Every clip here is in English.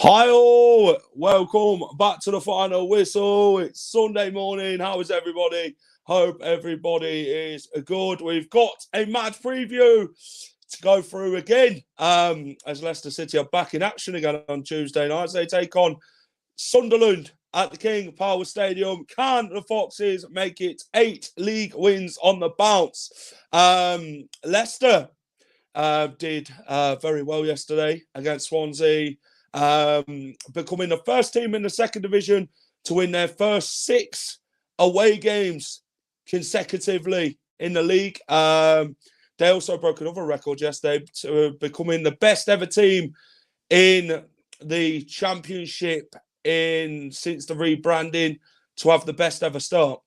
Hi all, welcome back to the final whistle. It's Sunday morning. How is everybody? Hope everybody is good. We've got a match preview to go through again as Leicester City are back in action again on Tuesday nights. They take on Sunderland at the King Power Stadium. Can the Foxes make it 8 league wins on the bounce? Leicester did very well yesterday against Swansea. Becoming the first team in the second division to win their first 6 away games consecutively in the league. They also broke another record yesterday to becoming the best ever team in the championship since the rebranding, to have the best ever start,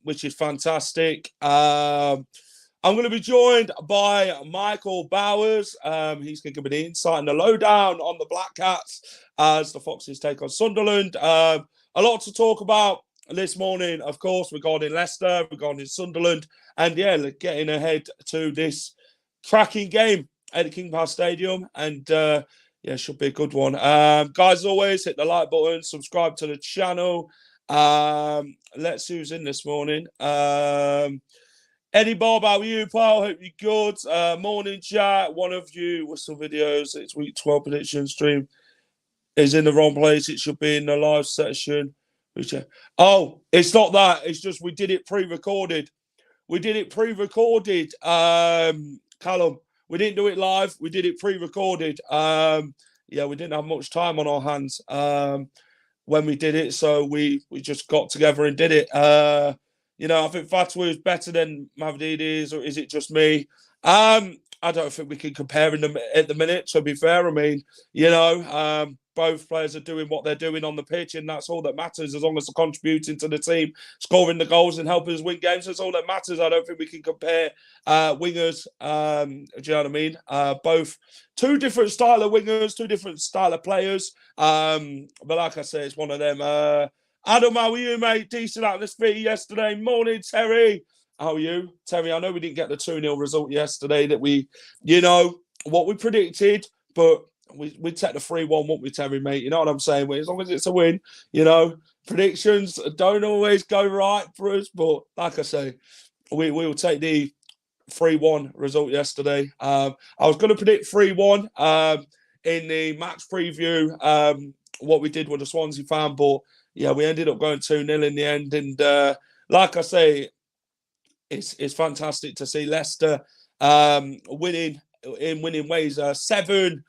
which is fantastic. I'm going to be joined by Michael Bowers. He's going to give me the insight and the lowdown on the Black Cats as the Foxes take on Sunderland. A lot to talk about this morning, of course, regarding Leicester, regarding Sunderland, and getting ahead to this cracking game at the King Power Stadium. And should be a good one. Guys, as always, hit the like button, subscribe to the channel. Let's see who's in this morning. Eddie Bob, how are you, pal? Hope you're good. Morning, chat. One of you, Whistle Videos, it's week 12 prediction stream, is in the wrong place. It should be in the live session. Oh, it's not that. It's just we did it pre-recorded. We did it pre-recorded, Callum. We didn't do it live. We did it pre-recorded. We didn't have much time on our hands when we did it, so we just got together and did it. I think Fatwa is better than Mavdides, or is it just me? I don't think we can compare them at the minute, to be fair. I mean, both players are doing what they're doing on the pitch, and that's all that matters. As long as they're contributing to the team, scoring the goals and helping us win games, that's all that matters. I don't think we can compare wingers. Do you know what I mean? Both two different style of wingers, two different style of players. But like I say, it's one of them. Adam, how are you, mate? Decent atmosphere yesterday. Morning, Terry. How are you? Terry, I know we didn't get the 2-0 result yesterday that we, what we predicted, but we take the 3-1, won't we, Terry, mate? You know what I'm saying? As long as it's a win, predictions don't always go right for us, but like I say, we will take the 3-1 result yesterday. I was going to predict 3-1 in the match preview, what we did with the Swansea fan, but we ended up going 2-0 in the end. And like I say, it's fantastic to see Leicester winning in winning ways. 7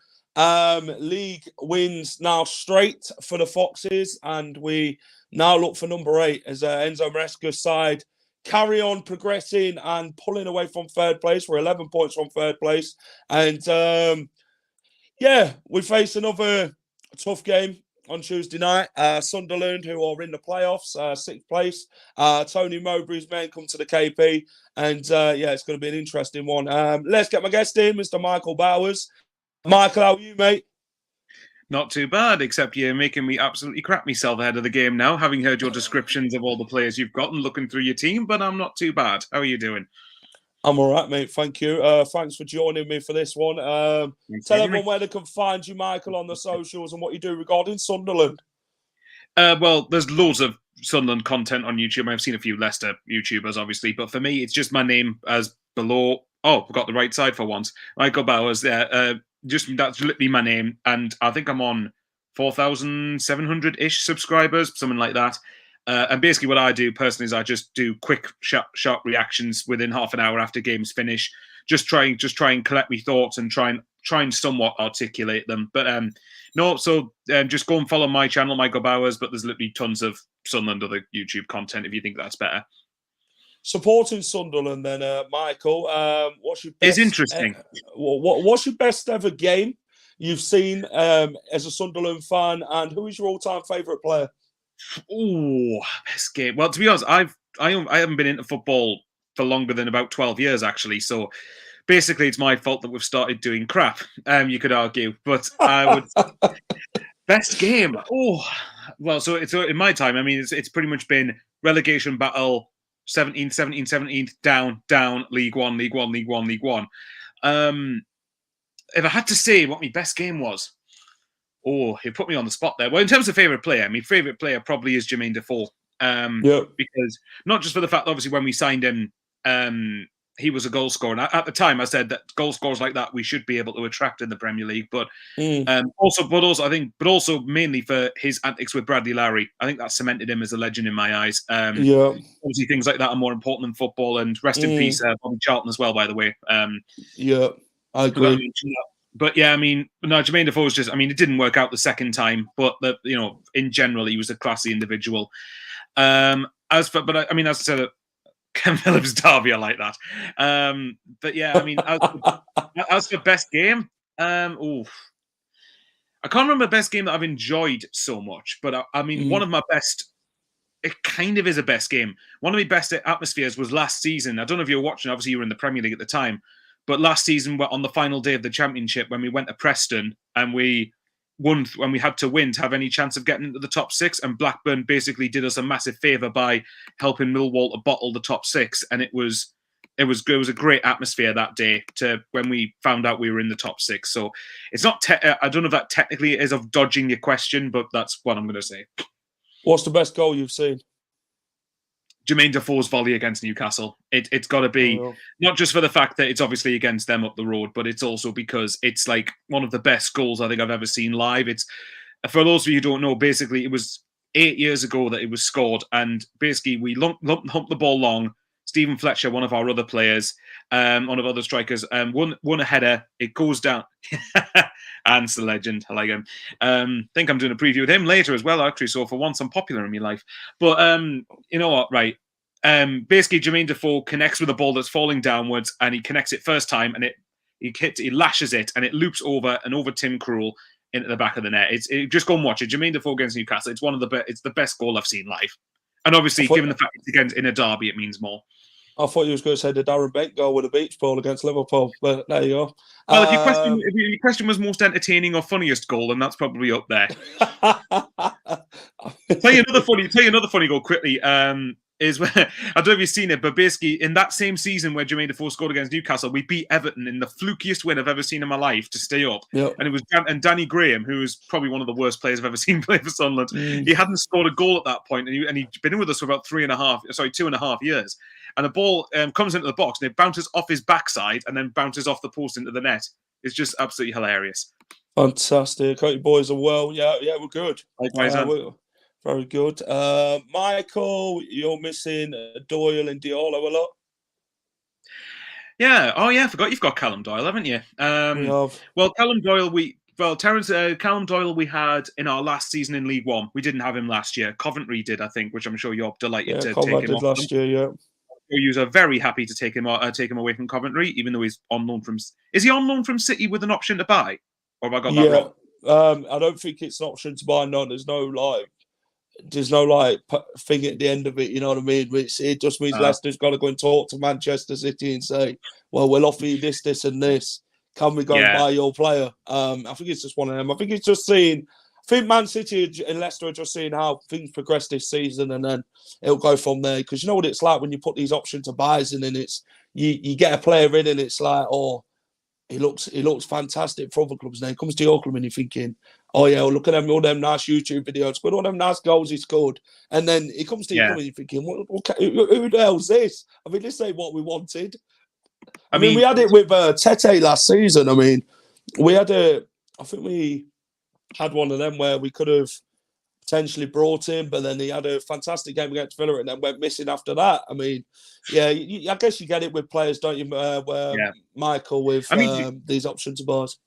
league wins now straight for the Foxes. And we now look for number 8 as Enzo Maresca's side carry on progressing and pulling away from third place. We're 11 points from third place. And we face another tough game on Tuesday night. Sunderland, who are in the playoffs, 6th place. Tony Mowbray's men come to the KP. And it's going to be an interesting one. Let's get my guest in, Mr. Michael Bowers. Michael, how are you, mate? Not too bad, except you're making me absolutely crap myself ahead of the game now, having heard your descriptions of all the players you've got and looking through your team, but I'm not too bad. How are you doing? I'm all right, mate. Thank you. Thanks for joining me for this one. Tell everyone where they can find you, Michael, on the socials and what you do regarding Sunderland. Well, there's loads of Sunderland content on YouTube. I've seen a few Leicester YouTubers, obviously, but for me, it's just my name as below. Oh, I've got the right side for once. Michael Bowers there. Just that's literally my name, and I think I'm on 4,700-ish subscribers, something like that. And basically what I do personally is I just do quick, sharp reactions within half an hour after games finish. Just try and collect my thoughts and try and somewhat articulate them. But just go and follow my channel, Michael Bowers. But there's literally tons of Sunderland other YouTube content if you think that's better. supporting Sunderland, then, Michael. What's your best? It's interesting. What's your best ever game you've seen as a Sunderland fan, and who is your all-time favourite player? Oh, best game. Well, to be honest, I haven't been into football for longer than about 12 years, actually. So basically, it's my fault that we've started doing crap. You could argue, but I would best game. Oh, well, so it's in my time. I mean, it's pretty much been relegation battle, 17th, down, League One. If I had to say what my best game was, oh, you put me on the spot there. Well, in terms of favourite player, my favourite player probably is Jermaine Defoe. Because not just for the fact that obviously when we signed him, he was a goal scorer. And at the time, I said that goal scorers like that we should be able to attract in the Premier League. But also mainly for his antics with Bradley Larry. I think that cemented him as a legend in my eyes. Obviously, things like that are more important than football. And rest in peace, Bobby Charlton as well. By the way. I agree. But yeah, I mean, no, Jermaine Defoe was just. I mean, it didn't work out the second time, but in general, he was a classy individual. As I said, Ken Phillips Derby, I like that. But yeah, I mean, as for best game, I can't remember the best game that I've enjoyed so much. But I mean, one of my best. It kind of is a best game. One of my best atmospheres was last season. I don't know if you were watching. Obviously, you were in the Premier League at the time. But last season, on the final day of the Championship, when we went to Preston and we won, when we had to win to have any chance of getting into the top six, and Blackburn basically did us a massive favour by helping Millwall to bottle the top six, and it was a great atmosphere that day to when we found out we were in the top six. So it's not. I don't know if that technically is of dodging your question, but that's what I'm going to say. What's the best goal you've seen? Jermaine Defoe's volley against Newcastle. It's got to be not just for the fact that it's obviously against them up the road, but it's also because it's like one of the best goals I think I've ever seen live. It's for those of you who don't know, basically it was 8 years ago that it was scored, and basically we humped the ball long. Stephen Fletcher, one of our other players, one of other strikers, won a header. It goes down. Ant's the legend. I like him. Think I'm doing a preview with him later as well, actually. So for once, I'm popular in my life. But you know what? Right. Basically, Jermaine Defoe connects with a ball that's falling downwards, and he connects it first time, and he lashes it, and it loops over Tim Krul into the back of the net. Just go and watch it. Jermaine Defoe against Newcastle. It's it's the best goal I've seen live. And obviously, given the fact it's against in a derby, it means more. I thought you was going to say the Darren Bent goal with a beach ball against Liverpool, but there you go. Well, if your question was most entertaining or funniest goal, then that's probably up there. Tell you another funny goal quickly. Is where I don't know if you've seen it, but basically in that same season where Jermaine Defoe scored against Newcastle, we beat Everton in the flukiest win I've ever seen in my life to stay up. Yep. And it was Danny Graham, who was probably one of the worst players I've ever seen play for Sunderland. He hadn't scored a goal at that point, and he'd been with us for about 2.5 years. And the ball comes into the box, and it bounces off his backside and then bounces off the post into the net. It's just absolutely hilarious. Fantastic. Hope you boys are well. Yeah, we're good. Likewise, very good. Michael, you're missing Doyle and Diallo a lot. Yeah. Oh, yeah. I forgot you've got Callum Doyle, haven't you? We have. Well, Callum Doyle, Callum Doyle we had in our last season in League One. We didn't have him last year. Coventry did, I think, which I'm sure you're delighted to take him off. Last year, yeah. You are very happy to take him away from Coventry, even though he's on loan from. Is he on loan from City with an option to buy, or have I got that wrong? I don't think it's an option to buy. No, there's no thing at the end of it. You know what I mean? It just means Leicester's got to go and talk to Manchester City and say, "Well, we'll offer you this, this, and this. Can we go and buy your player?" I think it's just one of them. I think it's just seeing. I think Man City and Leicester are just seeing how things progress this season, and then it'll go from there. Because you know what it's like when you put these option to buys in, and it's you get a player in, and it's like, oh, he looks fantastic for other clubs. And then it comes to your club, and you're thinking, oh yeah, well, look at them, all them nice YouTube videos, but all them nice goals he scored. And then it comes to your club, and you're thinking, who the hell's this? I mean, this ain't what we wanted. I mean, we had it with Tete last season. I mean, I think we had one of them where we could have potentially brought him, but then he had a fantastic game against Villa and then went missing after that. I mean, yeah, I guess you get it with players, don't you, Michael, with these options of bars.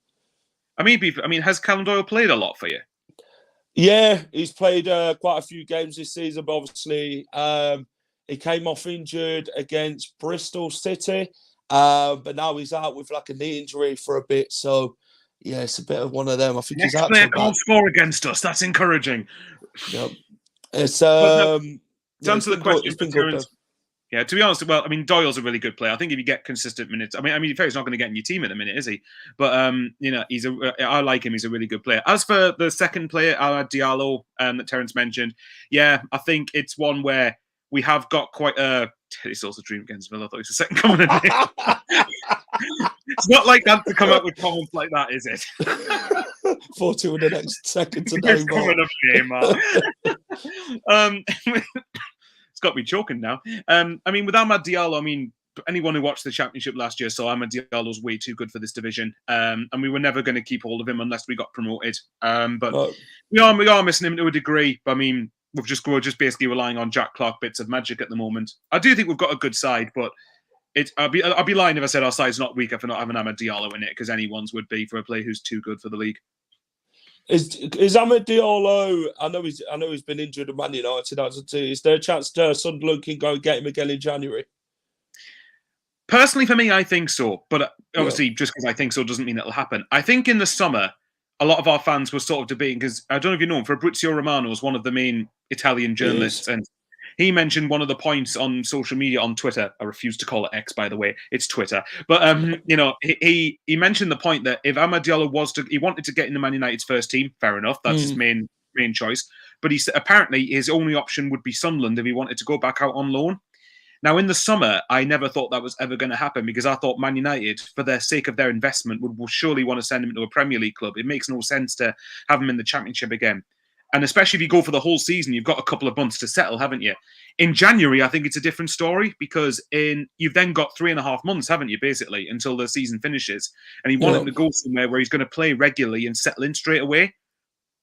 I mean, has Callum Doyle played a lot for you? Yeah, he's played quite a few games this season, but obviously He came off injured against Bristol City, but now he's out with like a knee injury for a bit. So, yeah, it's a bit of one of them. I think he's out. Next player can't score against us. That's encouraging. Yep. It's to answer the question, it's been good. Yeah, to be honest, well, I mean, Doyle's a really good player. I think if you get consistent minutes, I mean, he's not going to get in your team at the minute, is he? But I like him. He's a really good player. As for the second player, Amad Diallo, that Terence mentioned, yeah, I think it's one where we have got quite a. It's also a dream against Villa. I thought it was the second coming in. It's not like that to come up with comments like that, is it? 40 in the next second to know. It's got me choking now. I mean, with Amad Diallo, I mean, anyone who watched the Championship last year saw Amad Diallo's way too good for this division, and we were never going to keep hold of him unless we got promoted. But we are missing him to a degree. But I mean, we're just basically relying on Jack Clark bits of magic at the moment. I do think we've got a good side, but I'd be lying if I said our side's not weaker for not having Amad Diallo in it, because anyone's would be for a player who's too good for the league. Is Amad Diallo? I know he's been injured at Man United. Is there a chance Sunderland can go and get him again in January? Personally, for me, I think so. But obviously, just because I think so doesn't mean it'll happen. I think in the summer, a lot of our fans were sort of debating, because I don't know if you know him, Fabrizio Romano is one of the main Italian journalists, and he mentioned one of the points on social media, on Twitter. I refuse to call it X, by the way. It's Twitter. But, he mentioned the point that if Amad Diallo he wanted to get into Man United's first team, fair enough. That's his main choice. But he said apparently his only option would be Sunderland if he wanted to go back out on loan. Now, in the summer, I never thought that was ever going to happen, because I thought Man United, for the sake of their investment, would surely want to send him to a Premier League club. It makes no sense to have him in the Championship again. And especially if you go for the whole season, you've got a couple of months to settle, haven't you? In January, I think it's a different story, because you've then got 3.5 months, haven't you, basically, until the season finishes. And you want him to go somewhere where he's going to play regularly and settle in straight away.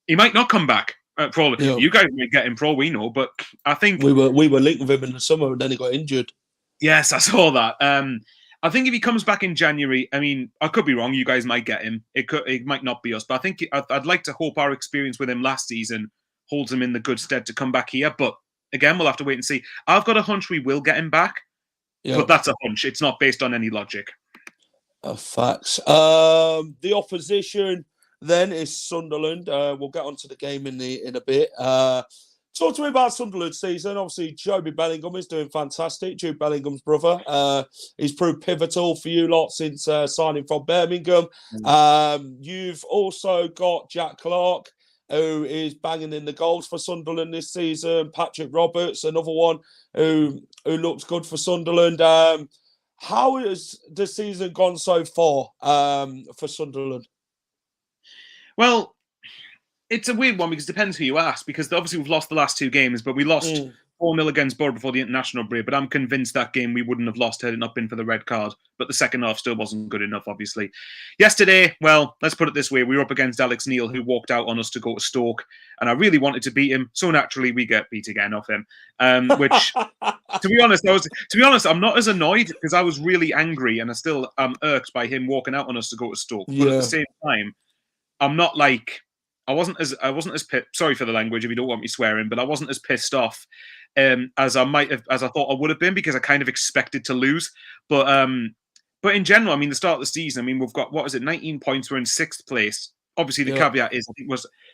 He might not come back. You guys might get him for all we know, but I think we were linked with him in the summer, and then he got injured. Yes, I saw that. I think if he comes back in January, I mean, I could be wrong. You guys might get him. It might not be us, but I think I'd like to hope our experience with him last season holds him in the good stead to come back here. But again, we'll have to wait and see. I've got a hunch we will get him back, but that's a hunch. It's not based on any logic. Facts. The opposition then is Sunderland. We'll get onto the game in a bit. Talk to me about Sunderland's season. Obviously, Joby Bellingham is doing fantastic. Jude Bellingham's brother. He's proved pivotal for you lot since signing from Birmingham. You've also got Jack Clark, who is banging in the goals for Sunderland this season. Patrick Roberts, another one who looks good for Sunderland. How has the season gone so far for Sunderland? Well, it's a weird one, because it depends who you ask, because obviously we've lost the last 2 games, but we lost 4-0 against Borough before the international break. But I'm convinced that game we wouldn't have lost had it not been for the red card. But the second half still wasn't good enough, obviously. Yesterday, well, let's put it this way. We were up against Alex Neil, who walked out on us to go to Stoke. And I really wanted to beat him. So naturally, we get beat again off him. Which, to be honest, I'm not as annoyed, because I was really angry, and I still am irked by him walking out on us to go to Stoke. But at the same time, I'm not like... I wasn't as pissed. Sorry for the language if you don't want me swearing, but I wasn't as pissed off as I thought I would have been, because I kind of expected to lose. But in general, I mean, the start of the season, I mean, we've got 19 points. We're in 6th place. Obviously, the caveat is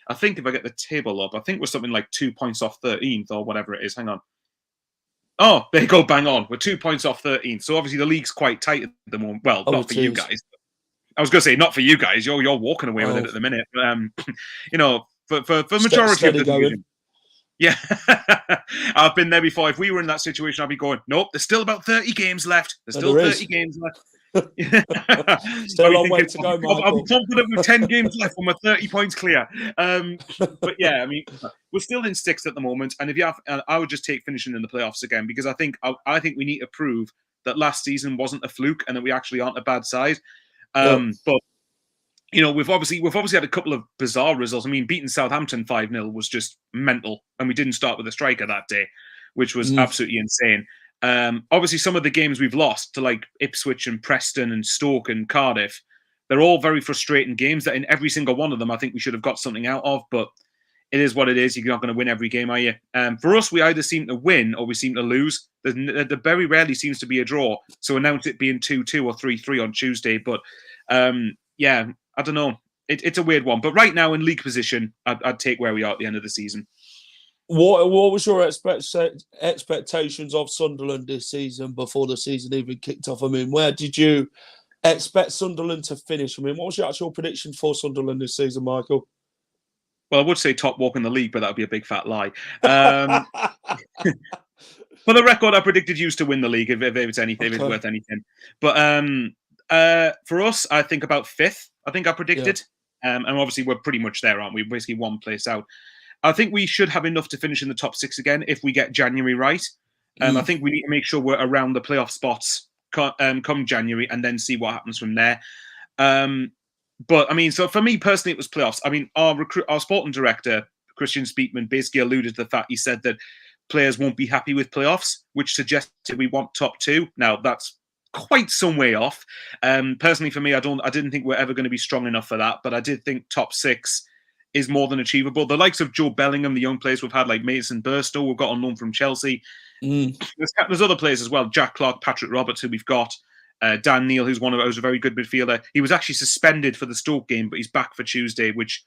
I think if I get the table up, I think we're something like 2 points off 13th or whatever it is. Hang on. Oh, there you go, bang on. We're 2 points off 13th. So obviously the league's quite tight at the moment. Well, not for you guys. I was going to say, not for you guys. You're walking away with it at the minute. But, for majority of the division. Yeah. I've been there before. If we were in that situation, I'd be going, nope, there's still about 30 games left. There's still 30 games left. Still a long way to go, Michael. I'm confident with 10 games left when we're 30 points clear. But yeah, I mean, we're still in 6th at the moment. And I would just take finishing in the playoffs again, because I think we need to prove that last season wasn't a fluke and that we actually aren't a bad side. But we've obviously had a couple of bizarre results. I mean, beating Southampton 5-0 was just mental, and we didn't start with a striker that day, which was absolutely insane. Obviously, some of the games we've lost to like Ipswich and Preston and Stoke and Cardiff, they're all very frustrating games that in every single one of them, I think we should have got something out of. But it is what it is. You're not going to win every game, are you? For us, we either seem to win or we seem to lose. There very rarely seems to be a draw. So announce it being 2-2 or 3-3 on Tuesday. But yeah, I don't know. It's a weird one. But right now in league position, I'd take where we are at the end of the season. What was your expectations of Sunderland this season before the season even kicked off? I mean, where did you expect Sunderland to finish? I mean, what was your actual prediction for Sunderland this season, Michael? Well, I would say top walk in the league, but that would be a big fat lie. For the record, I predicted you to win the league if it's anything, if it's worth anything. But for us, I think about 5th. I think I predicted, and obviously we're pretty much there, aren't we? Basically one place out. I think we should have enough to finish in the top 6 again if we get January right. I think we need to make sure we're around the playoff spots come January and then see what happens from there. But I mean, so for me personally, it was playoffs. I mean, our sporting director, Christian Speakman, basically alluded to the fact he said that players won't be happy with playoffs, which suggested we want top 2. Now that's quite some way off. Personally, for me, I didn't think we're ever going to be strong enough for that, but I did think top 6 is more than achievable. The likes of Joe Bellingham, the young players we've had, like Mason Burstow, we've got on loan from Chelsea. There's other players as well. Jack Clark, Patrick Roberts, who we've got. Dan Neil, who's a very good midfielder. He was actually suspended for the Stoke game, but he's back for Tuesday, which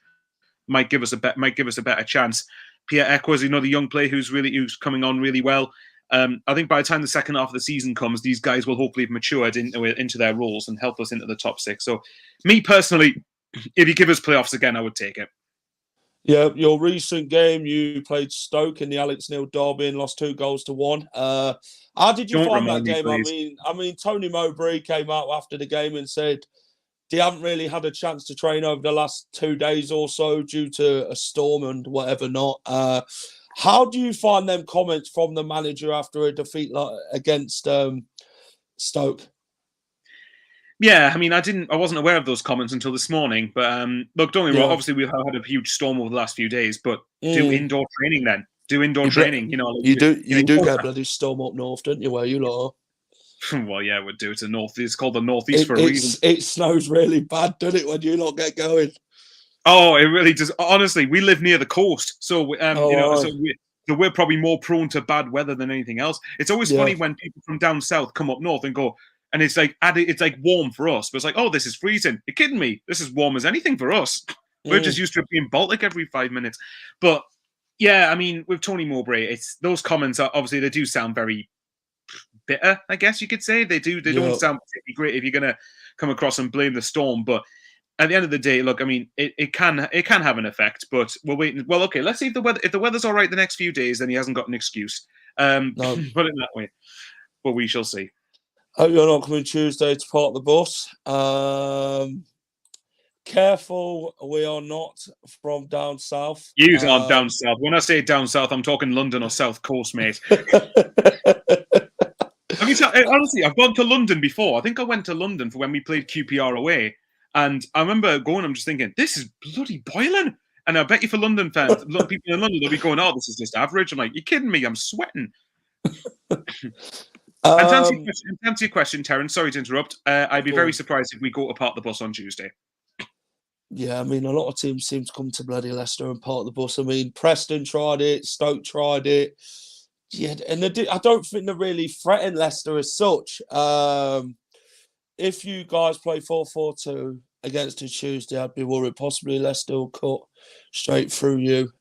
might give us a better chance. Pierre Ekwes, the young player who's coming on really well. I think by the time the second half of the season comes, these guys will hopefully have matured into their roles and help us into the top 6. So, me personally, if you give us playoffs again, I would take it. Yeah, your recent game, you played Stoke in the Alex Neil derby and lost 2-1. How did you find that game? I mean, Tony Mowbray came out after the game and said they haven't really had a chance to train over the last 2 days or so due to a storm and whatever not. How do you find them comments from the manager after a defeat against Stoke? Yeah, I mean, I wasn't aware of those comments until this morning. But look, don't get me wrong. Obviously, we've had a huge storm over the last few days. But do indoor training then. Do indoor training. You do get a bloody storm up north, don't you? Where you lot are. Well, yeah, we'd do. It's called the northeast for a reason. It snows really bad, doesn't it, when you lot get going? Oh, it really does. Honestly, we live near the coast, so we're probably more prone to bad weather than anything else. It's always funny when people from down south come up north and go. And it's like warm for us, but it's like, oh, this is freezing. You're kidding me? This is warm as anything for us. We're just used to it being Baltic every 5 minutes. But yeah, I mean, with Tony Mowbray, it's those comments are obviously they do sound very bitter, I guess you could say. They don't sound particularly great if you're gonna come across and blame the storm. But at the end of the day, look, I mean, it can have an effect. But we're waiting. Well, okay, let's see if the weather's all right the next few days, then he hasn't got an excuse. Put it that way. But we shall see. Hope you're not coming Tuesday to park the bus. Careful, we are not from down south. You aren't down south. When I say down south, I'm talking London or South Coast, mate. Honestly, I've gone to London before. I think I went to London for when we played QPR away. And I remember going, I'm just thinking, this is bloody boiling. And I bet you for London fans, people in London, they'll be going, oh, this is just average. I'm like, you're kidding me? I'm sweating. And to answer your question, Terence, sorry to interrupt. I'd be very surprised if we go to park the bus on Tuesday. Yeah, I mean, a lot of teams seem to come to bloody Leicester and park the bus. I mean, Preston tried it, Stoke tried it. Yeah, and I don't think they really threaten Leicester as such. If you guys play 4-4-2 against a Tuesday, I'd be worried possibly Leicester will cut straight through you.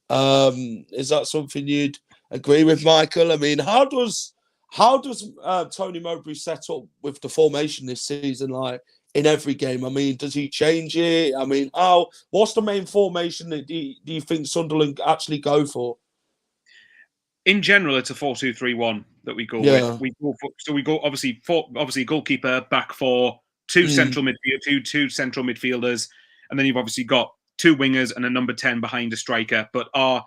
Is that something you'd agree with, Michael? I mean, how does Tony Mowbray set up with the formation this season, like in every game? I mean, does he change it? I mean, what's the main formation that do you think Sunderland actually go for? In general, it's a 4-2-3-1 that we go with. We go obviously goalkeeper, back four, two central midfielders, and then you've obviously got 2 wingers and a number 10 behind a striker. But our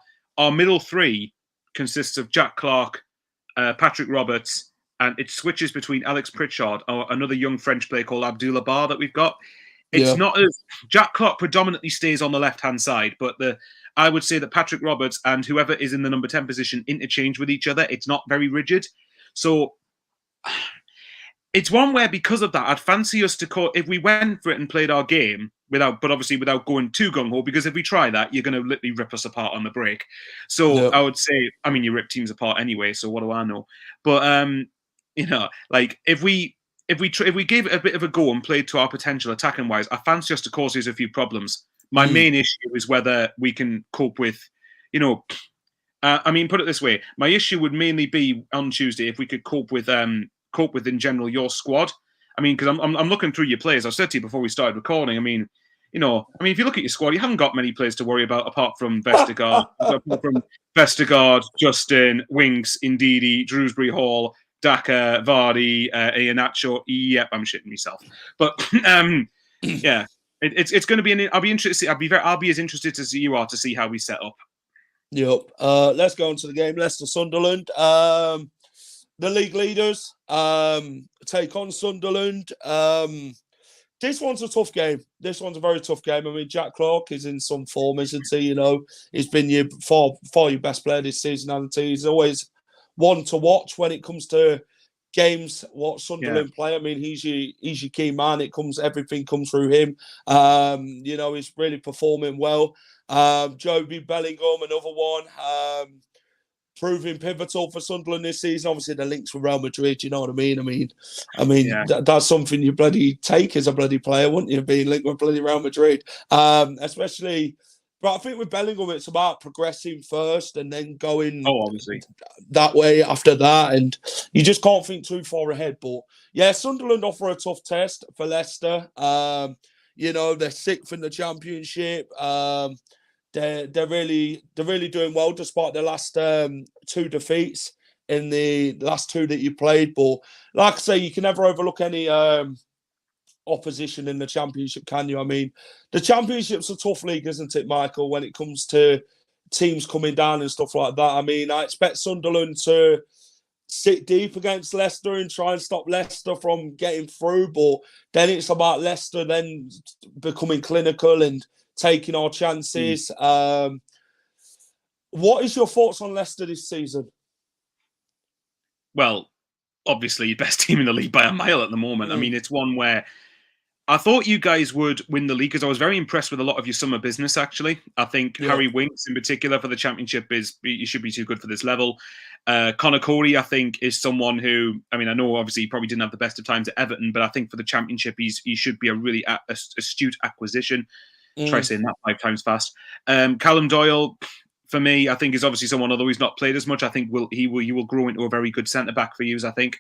middle 3 consists of Jack Clark, Patrick Roberts, and it switches between Alex Pritchard or another young French player called Abdullah Bar that we've got. It's not as Jack Clark predominantly stays on the left-hand side, but I would say that Patrick Roberts and whoever is in the number 10 position interchange with each other. It's not very rigid. So it's one where, because of that, I'd fancy us to call, if we went for it and played our game, obviously without going too gung-ho, because if we try that, you're going to literally rip us apart on the break. So Yep. I would say, I mean, you rip teams apart anyway, so what do I know? But, you know, like, if we gave it a bit of a go and played to our potential attacking-wise, I fancy us to cause us a few problems. My main issue is whether we can cope with, you know, I mean, put it this way, my issue would mainly be on Tuesday if we could cope with in general your squad. I mean, because I'm looking through your players. I said to you before we started recording. I mean, you know, if you look at your squad, you haven't got many players to worry about apart from Vestergaard, Justin, Winks, Ndidi, Drewsbury Hall, Daka, Vardy, Iheanacho. Yep, I'm shitting myself. But yeah, it's going to be. I'll be interested. I'll be as interested as you are to see how we set up. Yep. Let's go on to the game. Leicester Sunderland. The league leaders take on Sunderland. This one's a tough game. This one's a very tough game. I mean, Jack Clarke is in some form, isn't he? You know, he's been your far your best player this season, hasn't he? He's always one to watch when it comes to games. What Sunderland play. I mean, he's your key man. Everything comes through him. You know, he's really performing well. Joby Bellingham, another one. Proving pivotal for Sunderland this season. Obviously, the links with Real Madrid, you know what I mean? That's something you bloody take as a bloody player, wouldn't you? Being linked with bloody Real Madrid. Especially, but I think with Bellingham, it's about progressing first and then going obviously that way after that. And you just can't think too far ahead. But yeah, Sunderland offer a tough test for Leicester. You know, they're sixth in the Championship. They're really doing well despite the last two defeats in the last two that you played. But like I say, you can never overlook any opposition in the Championship, can you? I mean, the Championship's a tough league, isn't it, Michael, when it comes to teams coming down and stuff like that. I mean, I expect Sunderland to sit deep against Leicester and try and stop Leicester from getting through. But then it's about Leicester then becoming clinical and taking our chances. What is your thoughts on Leicester this season? Well, obviously, best team in the league by a mile at the moment. I mean, it's one where I thought you guys would win the league because I was very impressed with a lot of your summer business, actually. I think Harry Winks, in particular, for the Championship, you should be too good for this level. Conor Corey, I think, is someone who, I mean, I know obviously he probably didn't have the best of times at Everton, but I think for the Championship, he should be a really astute acquisition. Try saying that 5 times fast. Callum Doyle, for me, I think is obviously someone, although he's not played as much, I think he will grow into a very good centre-back for you, I think.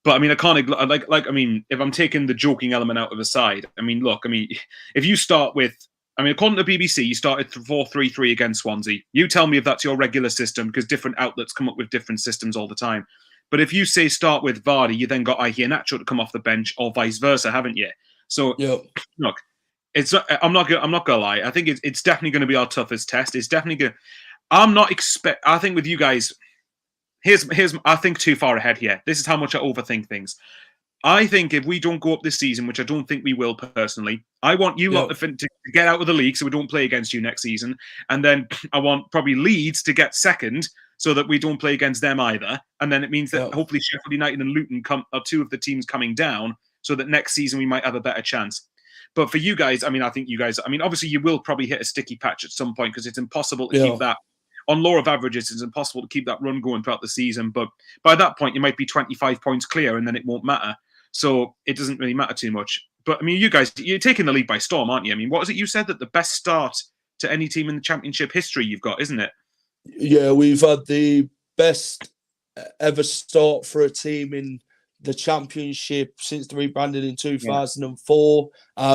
But I mean, I can't I mean, if I'm taking the joking element out of the side, I mean, look, I mean, if you start with, I mean, according to BBC, you started 4-3-3 against Swansea. You tell me if that's your regular system, because different outlets come up with different systems all the time. But if you say start with Vardy, you then got Iheanacho to come off the bench, or vice versa, haven't you? So look, I'm not gonna lie. I think it's definitely going to be our toughest test. It's definitely going. I think with you guys. Here's I think too far ahead here. This is how much I overthink things. I think if we don't go up this season, which I don't think we will personally, I want you lot to get out of the league so we don't play against you next season. And then I want probably Leeds to get second so that we don't play against them either. And then it means that hopefully Sheffield United and Luton are two of the teams coming down so that next season we might have a better chance. But for you guys, I mean, I think you guys, I mean, obviously you will probably hit a sticky patch at some point because it's impossible to keep that. On law of averages, it's impossible to keep that run going throughout the season. But by that point, you might be 25 points clear and then it won't matter. So it doesn't really matter too much. But I mean, you guys, you're taking the league by storm, aren't you? I mean, what was it you said that the best start to any team in the Championship history you've got, isn't it? Yeah, we've had the best ever start for a team in the Championship since the rebranding in 2004.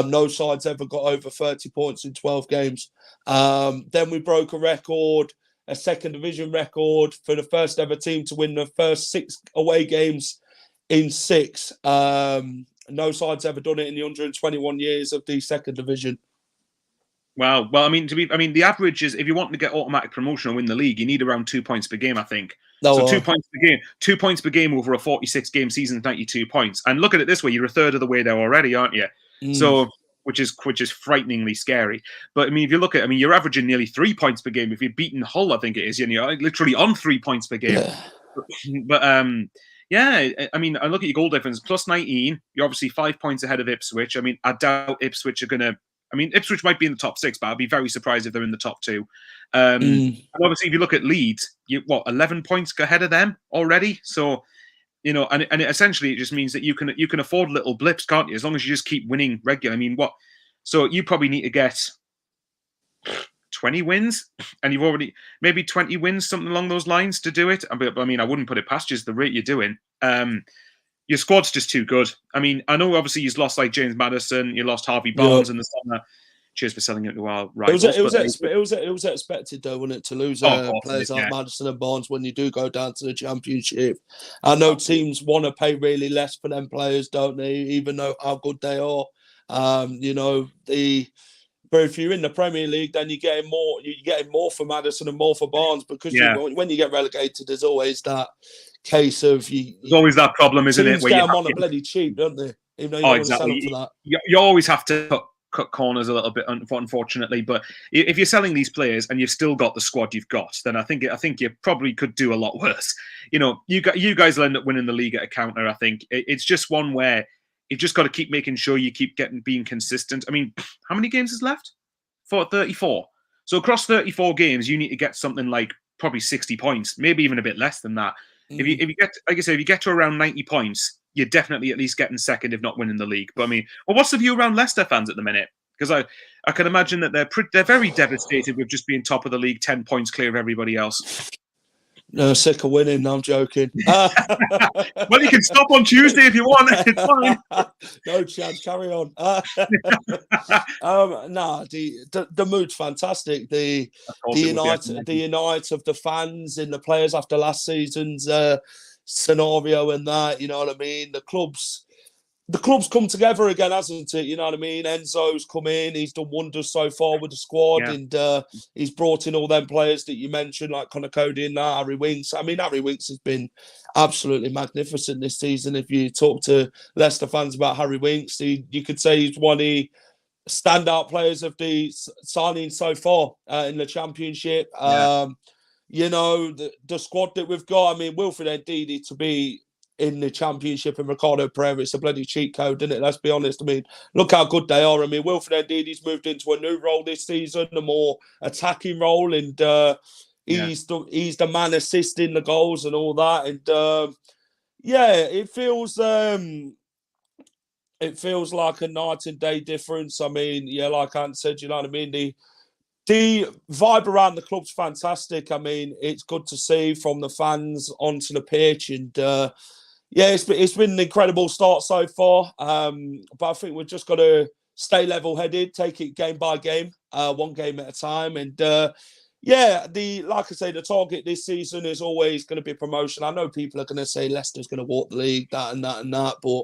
No side's ever got over 30 points in 12 games. Then we broke a record, a second division record for the first ever team to win the first 6 away games in 6. No side's ever done it in the 121 years of the second division. Wow. Well, I mean, the average is, if you want to get automatic promotion or win the league, you need around 2 points per game, I think. So 2 points per game. 2 points per game over a 46-game season is 92 points. And look at it this way, you're a third of the way there already, aren't you? So, which is frighteningly scary. But I mean, if you look at, I mean, you're averaging nearly 3 points per game. If you've beaten Hull, I think it is, you're literally on 3 points per game. But yeah, I mean, I look at your goal difference, plus 19. You're obviously 5 points ahead of Ipswich. I mean, I doubt Ipswich are going to I mean, Ipswich might be in the top 6, but I'd be very surprised if they're in the top 2. And obviously, if you look at Leeds, 11 points ahead of them already. So, and it essentially it just means that you can afford little blips, can't you? As long as you just keep winning regularly. I mean, so you probably need to get 20 wins, and you've already maybe 20 wins, something along those lines to do it. But I mean, I wouldn't put it past you, the rate you're doing. Your squad's just too good. I mean, I know obviously you've lost like James Maddison, you lost Harvey Barnes in the summer. Cheers for selling it to our rivals. It was expected though, wasn't it, to lose players like Maddison and Barnes when you do go down to the Championship. I know teams want to pay really less for them players, don't they? Even though how good they are. But if you're in the Premier League, then you're getting more. You're getting more for Maddison and more for Barnes because when you get relegated, there's always that case of there's always that problem, isn't it? Where get them on a bloody cheap, don't they? Even though you don't want to sell them for that. You always have to cut corners a little bit, unfortunately. But if you're selling these players and you've still got the squad you've got, then I think you probably could do a lot worse. You guys will end up winning the league at a counter. I think it's just one where you've just got to keep making sure you keep being consistent. I mean, how many games is left? 34. So across 34 games, you need to get something like probably 60 points, maybe even a bit less than that. If you get, like I say, if you get to around 90 points, you're definitely at least getting second, if not winning the league. But I mean, what's the view around Leicester fans at the minute? Because I can imagine that they're very devastated with just being top of the league, 10 points clear of everybody else. No, sick of winning. No, I'm joking. Well, you can stop on Tuesday if you want. It's fine. No chance. Carry on. The mood's fantastic. The unite of the fans and the players after last season's scenario and that. You know what I mean? The club's come together again, hasn't it? You know what I mean? Enzo's come in. He's done wonders so far with the squad. And he's brought in all them players that you mentioned, like Connor Cody and that, Harry Winks. I mean, Harry Winks has been absolutely magnificent this season. If you talk to Leicester fans about Harry Winks, you could say he's one of the standout players of the signing so far in the Championship. The squad that we've got, I mean, Wilfred Ndidi to be in the Championship and Ricardo Pereira, it's a bloody cheat code, isn't it? Let's be honest. I mean, look how good they are. I mean, Wilfred Ndidi's moved into a new role this season, a more attacking role, and he's the man assisting the goals and all that. And it feels like a night and day difference. I mean, like Ant said, you know what I mean? The vibe around the club's fantastic. I mean, it's good to see from the fans onto the pitch, and it's been an incredible start so far. But I think we've just got to stay level-headed, take it game by game, one game at a time, and like I say, the target this season is always going to be promotion. I know people are going to say Leicester's going to walk the league, that and that and that, but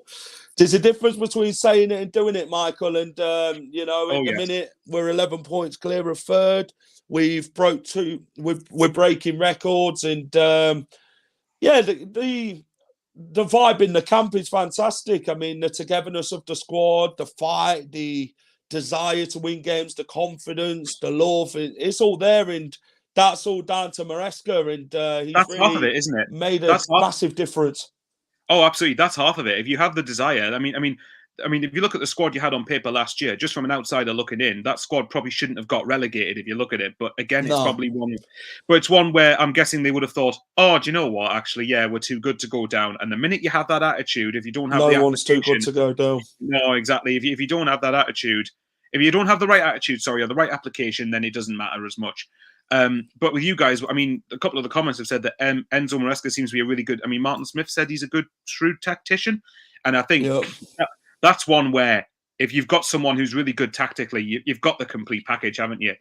there's a difference between saying it and doing it, Michael. And the minute we're 11 points clear of third. We've broke 2. We're breaking records, and the vibe in the camp is fantastic. I mean, the togetherness of the squad, the fight, the desire to win games, the confidence, the love, it's all there, and that's all down to Maresca, and that's really half of it, isn't it? Made a massive difference. Oh, absolutely, that's half of it. If you have the desire, I mean, if you look at the squad you had on paper last year, just from an outsider looking in, that squad probably shouldn't have got relegated if you look at it. But again, it's probably one. But it's one where I'm guessing they would have thought, oh, do you know what? Actually, we're too good to go down. And the minute you have that attitude, if you don't have no one's too good to go down. No, exactly. If you don't have that attitude, if you don't have the right attitude, or the right application, then it doesn't matter as much. But with you guys, I mean, a couple of the comments have said that Enzo Maresca seems to be a really good. I mean, Martin Smith said he's a good, shrewd tactician, and I think that's one where if you've got someone who's really good tactically, you've got the complete package, haven't you?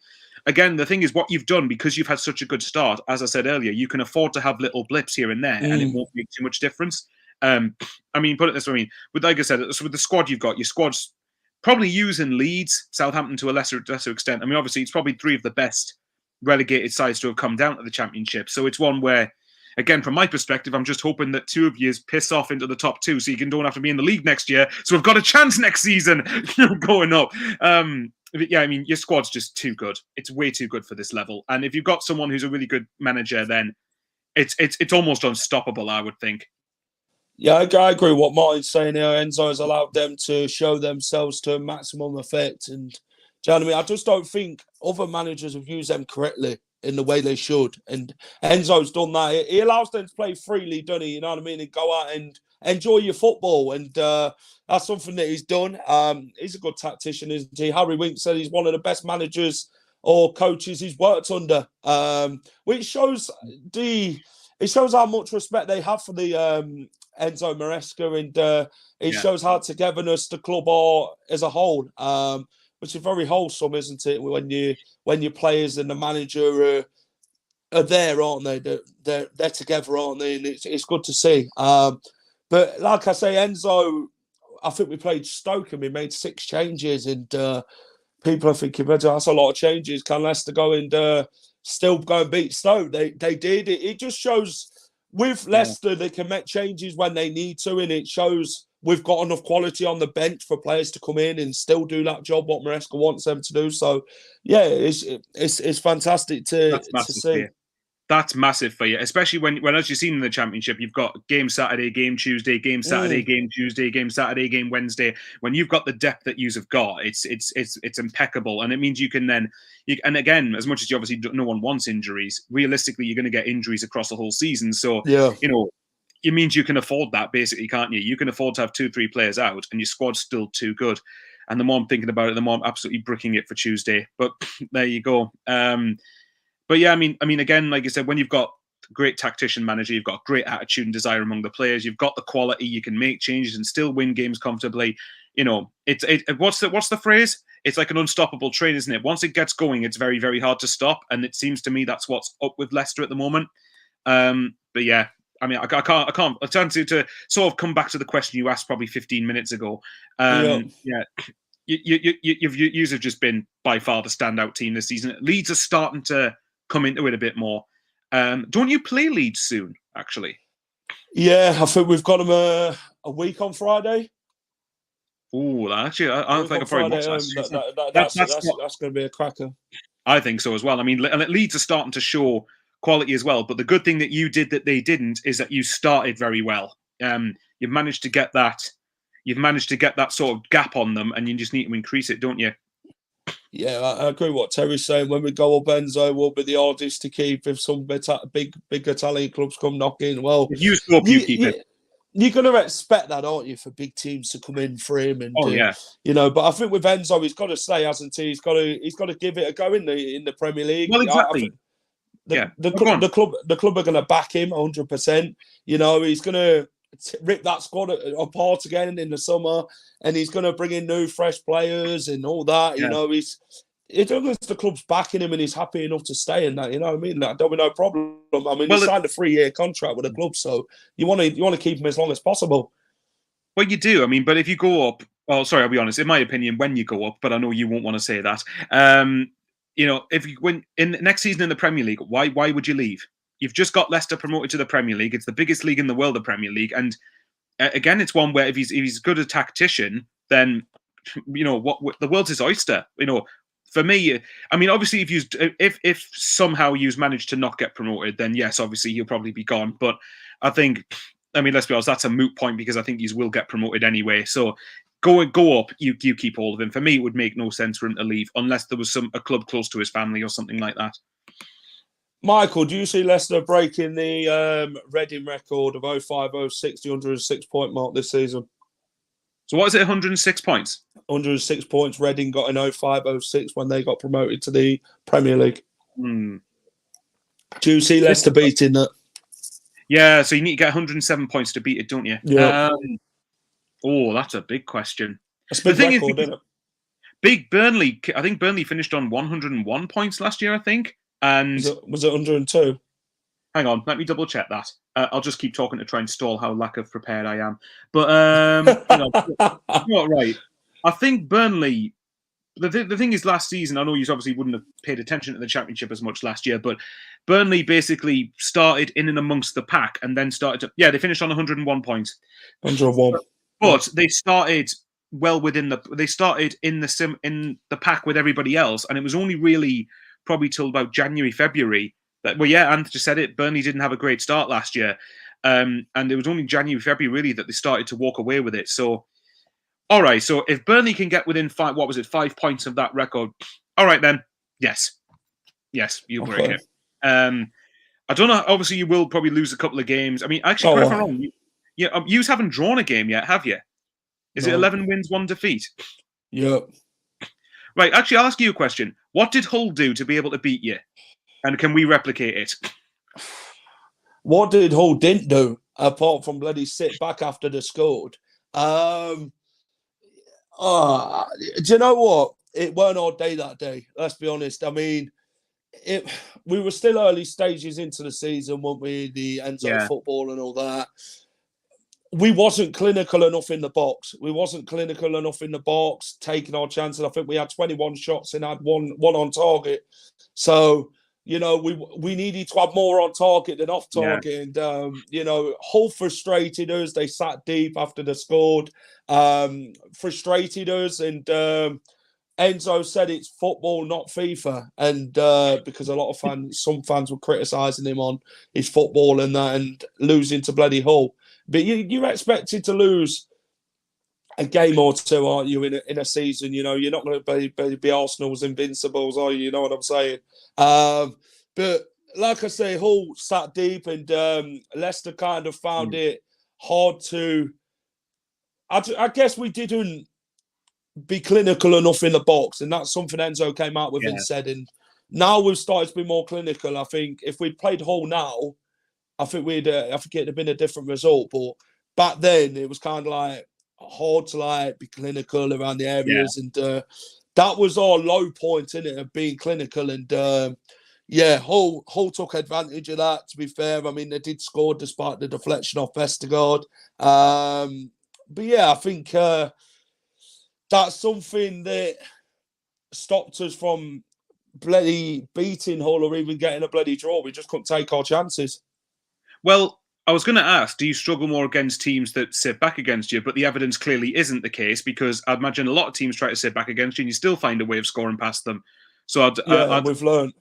Again, the thing is, what you've done, because you've had such a good start, as I said earlier, you can afford to have little blips here and there, and it won't make too much difference. I mean, put it this way, I mean, but like I said, with the squad you've got, your squad's probably using Leeds, Southampton to a lesser extent. I mean, obviously, it's probably 3 of the best relegated sides to have come down to the Championship. So it's one where, again, from my perspective, I'm just hoping that 2 of you piss off into the top 2 so you don't have to be in the league next year. So we've got a chance next season going up. I mean, your squad's just too good. It's way too good for this level. And if you've got someone who's a really good manager, then it's almost unstoppable, I would think. Yeah, I agree with what Martin's saying here. Enzo has allowed them to show themselves to maximum effect. And Do you know what I mean? I just don't think other managers have used them correctly in the way they should. And Enzo's done that. He allows them to play freely, doesn't he? You know what I mean? And go out and enjoy your football. And that's something that he's done. He's a good tactician, isn't he? Harry Winks said he's one of the best managers or coaches he's worked under, which shows how much respect they have for the Enzo Maresca, and it shows how togetherness the club are as a whole, which is very wholesome, isn't it? When your players and the manager are there, aren't they? They're together, aren't they? And it's good to see. But like I say, Enzo, I think we played Stoke and we made 6 changes, and people are thinking, that's a lot of changes. Can Leicester go and still go and beat Stoke? They did. It just shows with Leicester they can make changes when they need to, and it shows we've got enough quality on the bench for players to come in and still do that job what Maresca wants them to do. So, yeah, it's fantastic to see. That's massive for you, especially when as you've seen in the Championship, you've got game Saturday, game Tuesday, game Saturday, game Tuesday, game Saturday, game Wednesday. When you've got the depth that you've got, it's impeccable, and it means you can then. And again, as much as you obviously no one wants injuries, realistically, you're going to get injuries across the whole season. So it means you can afford that, basically, can't you? You can afford to have 2-3 players out, and your squad's still too good. And the more I'm thinking about it, the more I'm absolutely bricking it for Tuesday. But there you go. But yeah, I mean, again, like I said, when you've got a great tactician manager, you've got great attitude and desire among the players, you've got the quality, you can make changes and still win games comfortably. What's the phrase? It's like an unstoppable train, isn't it? Once it gets going, it's very, very hard to stop. And it seems to me that's what's up with Leicester at the moment. But yeah, I mean, I can't attempt to sort of come back to the question you asked probably 15 minutes ago. You've just been by far the standout team this season. Leeds are starting to come into it a bit more. Don't you play Leeds soon, actually? Yeah, I think we've got them a week on Friday. Oh, actually, I don't think I've probably watched that. That's going to be a cracker. I think so as well. I mean, and Leeds are starting to show quality as well. But the good thing that you did that they didn't is that you started very well. You've managed to get that. You've managed to get that sort of gap on them, and you just need to increase it, don't you? Yeah, I agree with what Terry's saying. When we go up, Enzo will be the hardest to keep if some big Italian clubs come knocking. Well, if you score, you keep it. You're going to expect that, aren't you, for big teams to come in for him? And but I think with Enzo, he's got to stay, hasn't he? He's got to give it a go in the Premier League. Well, exactly. The club are going to back him 100%. He's going to rip that squad apart again in the summer, and he's going to bring in new, fresh players and all that. The club's backing him, and he's happy enough to stay in that. You know what I mean? There'll be no problem. I mean, he signed a 3-year contract with the club, so you want to keep him as long as possible. Well, you do. I mean, but if you go up, well, sorry, I'll be honest. In my opinion, when you go up, but I know you won't want to say that. If you win in next season in the Premier League, why would you leave? You've just got Leicester promoted to the Premier League. It's the biggest league in the world, the Premier League. And again, it's one where if he's good a tactician, then the world's his oyster. For me, I mean, obviously, if somehow you've managed to not get promoted, then yes, obviously he'll probably be gone. But I think, let's be honest, that's a moot point because I think he will get promoted anyway. So go up, you keep hold of him. For me, it would make no sense for him to leave unless there was a club close to his family or something like that. Michael, do you see Leicester breaking the Reading record of 05-06, the 106 point mark this season? So what is it, 106 points? 106 points Reading got in 05-06 when they got promoted to the Premier League. Do you see Leicester beating that? Yeah, so you need to get 107 points to beat it, don't you? Yeah. That's a big question. That's a big record, isn't it? Big Burnley, I think Burnley finished on 101 points last year, I think. And was it 102? Hang on, let me double check that. I'll just keep talking to try and stall how lack of prepared I am. But you're right. I think Burnley. The thing is, last season, I know you obviously wouldn't have paid attention to the Championship as much last year, but Burnley basically started in and amongst the pack, and then they finished on 101 points. 101. But they started well within They started in the pack with everybody else, and it was only really probably till about January, February. Anth just said it. Burnley didn't have a great start last year. And it was only January, February really that they started to walk away with it. So all right, so if Burnley can get within 5 points of that record, all right then, yes, you'll break it. I don't know. Obviously, you will probably lose a couple of games. I mean, actually, correct me if I'm wrong. You haven't drawn a game yet, have you? Is it 11 wins, 1 defeat? Yep. Right. Actually, I'll ask you a question. What did Hull do to be able to beat you? And can we replicate it? What did Hull didn't do apart from bloody sit back after they scored? Do you know what? It weren't our day that day. Let's be honest. I mean, we were still early stages into the season, weren't we? The Enzo football and all that. We wasn't clinical enough in the box. Taking our chances. I think we had 21 shots and had one on target. So, we needed to have more on target than off target. Yeah. And, Hull frustrated us. They sat deep after they scored. Frustrated us. And Enzo said it's football, not FIFA. And because some fans were criticising him on his football and that and losing to bloody Hull. But you're expected to lose a game or two, aren't you, in a season? You're not going to be Arsenal's invincibles, are you? You know what I'm saying? But like I say, Hull sat deep and Leicester kind of found it hard to... I guess we didn't be clinical enough in the box, and that's something Enzo came out with and said. And now we've started to be more clinical. I think if we'd played Hull now, I think it'd have been a different result. But back then, it was kind of like hard to be clinical around the areas, and that was our low point in it of being clinical. And Hull took advantage of that. To be fair, I mean they did score despite the deflection off Vestergaard. But I think that's something that stopped us from bloody beating Hull or even getting a bloody draw. We just couldn't take our chances. Well, I was going to ask, do you struggle more against teams that sit back against you? But the evidence clearly isn't the case, because I'd imagine a lot of teams try to sit back against you and you still find a way of scoring past them. So we've learned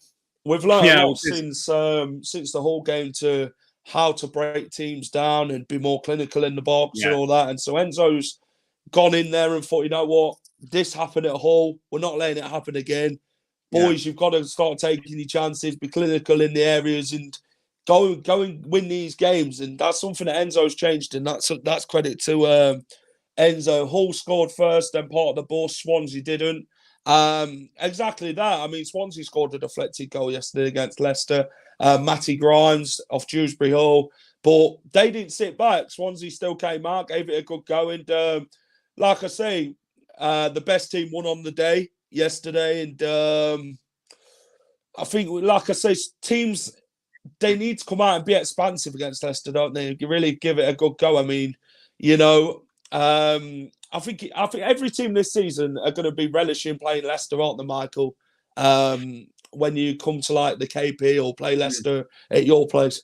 a lot since the Hull game to how to break teams down and be more clinical in the box and all that. And so Enzo's gone in there and thought, you know what, this happened at Hull. We're not letting it happen again. Boys, you've got to start taking your chances, be clinical in the areas and go and win these games. And that's something that Enzo's changed, and that's credit to Enzo. Hull scored first, then part of the bus. Swansea didn't. Exactly that. I mean, Swansea scored a deflected goal yesterday against Leicester. Matty Grimes off Dewsbury Hall. But they didn't sit back. Swansea still came out, gave it a good go. And like I say, the best team won on the day yesterday. And I think, like I say, teams... they need to come out and be expansive against Leicester, don't they? You really give it a good go. I mean, I think every team this season are going to be relishing playing Leicester, aren't they, Michael? When you come to the KP or play Leicester at your place.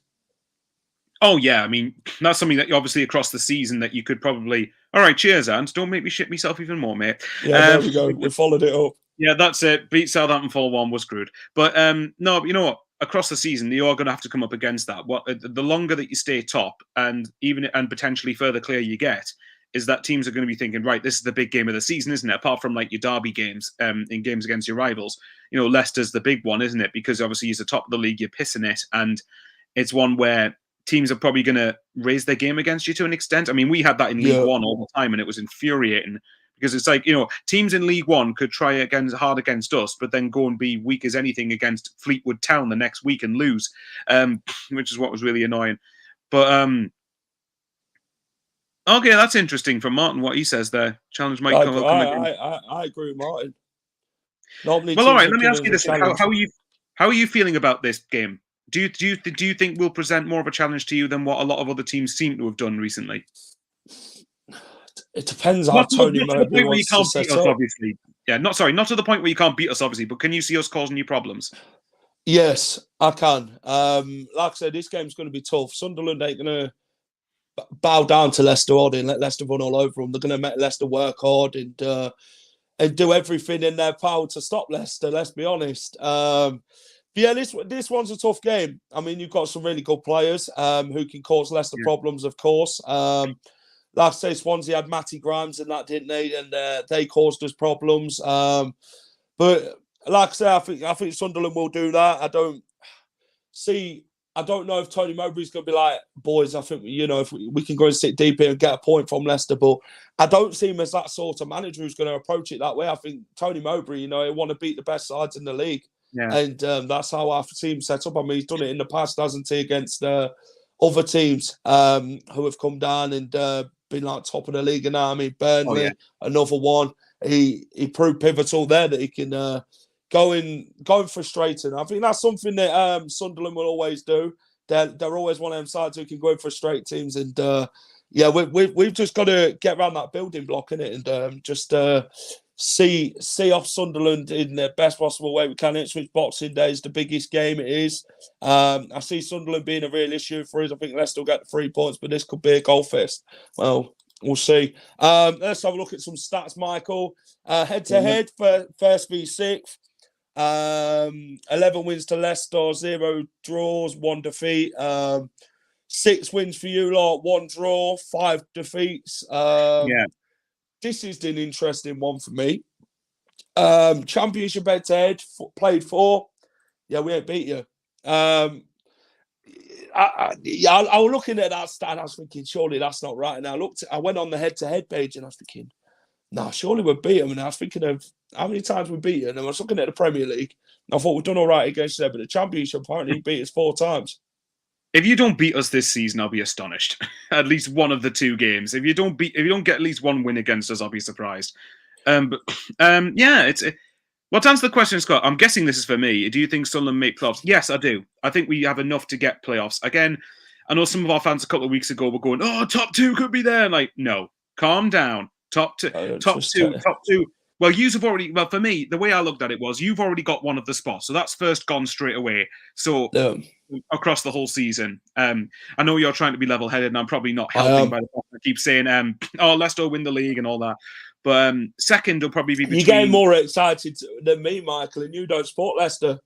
Oh yeah, I mean that's something that obviously across the season that you could probably. All right, cheers, Ant. Don't make me shit myself even more, mate. Yeah, there we go. We followed it up. Yeah, that's it. Beat Southampton 4-1 was screwed. But no, you know what? Across the season, you are going to have to come up against that. The longer that you stay top, and potentially further clear you get, is that teams are going to be thinking, right, this is the big game of the season, isn't it? Apart from your derby games, in games against your rivals, Leicester's the big one, isn't it? Because obviously he's the top of the league, you're pissing it, and it's one where teams are probably going to raise their game against you to an extent. I mean, we had that in League One all the time, and it was infuriating. Because it's teams in League One could try hard against us, but then go and be weak as anything against Fleetwood Town the next week and lose, which is what was really annoying. But okay, that's interesting from Martin, what he says there. Challenge might come again. I agree with Martin. Well, all right, let me ask you this. How are you feeling about this game? Do you think we'll present more of a challenge to you than what a lot of other teams seem to have done recently? It depends how Tony Mowbray wants to set up. Obviously. Yeah, not to the point where you can't beat us, obviously, but can you see us causing you problems? Yes, I can. Like I said, this game's going to be tough. Sunderland ain't going to bow down to Leicester and let Leicester run all over them. They're going to make Leicester work hard and do everything in their power to stop Leicester, let's be honest. But yeah, this one's a tough game. I mean, you've got some really good players who can cause Leicester problems, of course. like I say, Swansea had Matty Grimes and that, didn't they? And they caused us problems. But like I say, I think Sunderland will do that. I don't know if Tony Mowbray's going to be like, boys, I think, if we can go and sit deep here and get a point from Leicester, but I don't see him as that sort of manager who's going to approach it that way. I think Tony Mowbray, he want to beat the best sides in the league. Yeah. And that's how our team set up. I mean, he's done it in the past, hasn't he, against other teams who have come down and been like top of the league. And now, I mean, Burnley, another one. He proved pivotal there that he can going frustrating. I think that's something that Sunderland will always do. They're always one of them sides who can go and frustrate teams. And we've just got to get around that building block, innit? And just see off Sunderland in the best possible way we can. Ipswich Boxing Day is the biggest game it is. I see Sunderland being a real issue for us. I think Leicester will get the 3 points, but this could be a goal fest. Well, we'll see. Let's have a look at some stats, Michael. Head-to-head, first v sixth. 11 wins to Leicester, 0 draws, 1 defeat. 6 wins for you lot, 1 draw, 5 defeats. This is an interesting one for me. Championship head-to-head, played 4. Yeah, we ain't beat you. I was looking at that stat and I was thinking, surely that's not right. And I went on the head-to-head page and I was thinking, no, surely we beat them. And I was thinking of how many times we beat them. And I was looking at the Premier League. And I thought we've done all right against them, but the Championship apparently beat us 4 times. If you don't beat us this season, I'll be astonished. At least one of the 2 games. If you don't get at least 1 win against us, I'll be surprised. Well, to answer the question, Scott, I'm guessing this is for me. Do you think Sunderland make playoffs? Yes, I do. I think we have enough to get playoffs. Again, I know some of our fans a couple of weeks ago were going, "Oh, top 2 could be there." Like, no, calm down. Top two. Well, for me, the way I looked at it was you've already got one of the spots. So that's first gone straight away. So across the whole season, I know you're trying to be level-headed and I'm probably not helping by the fact I keep saying, Leicester will win the league and all that. But second will probably be between... You're getting more excited than me, Michael, and you don't support Leicester.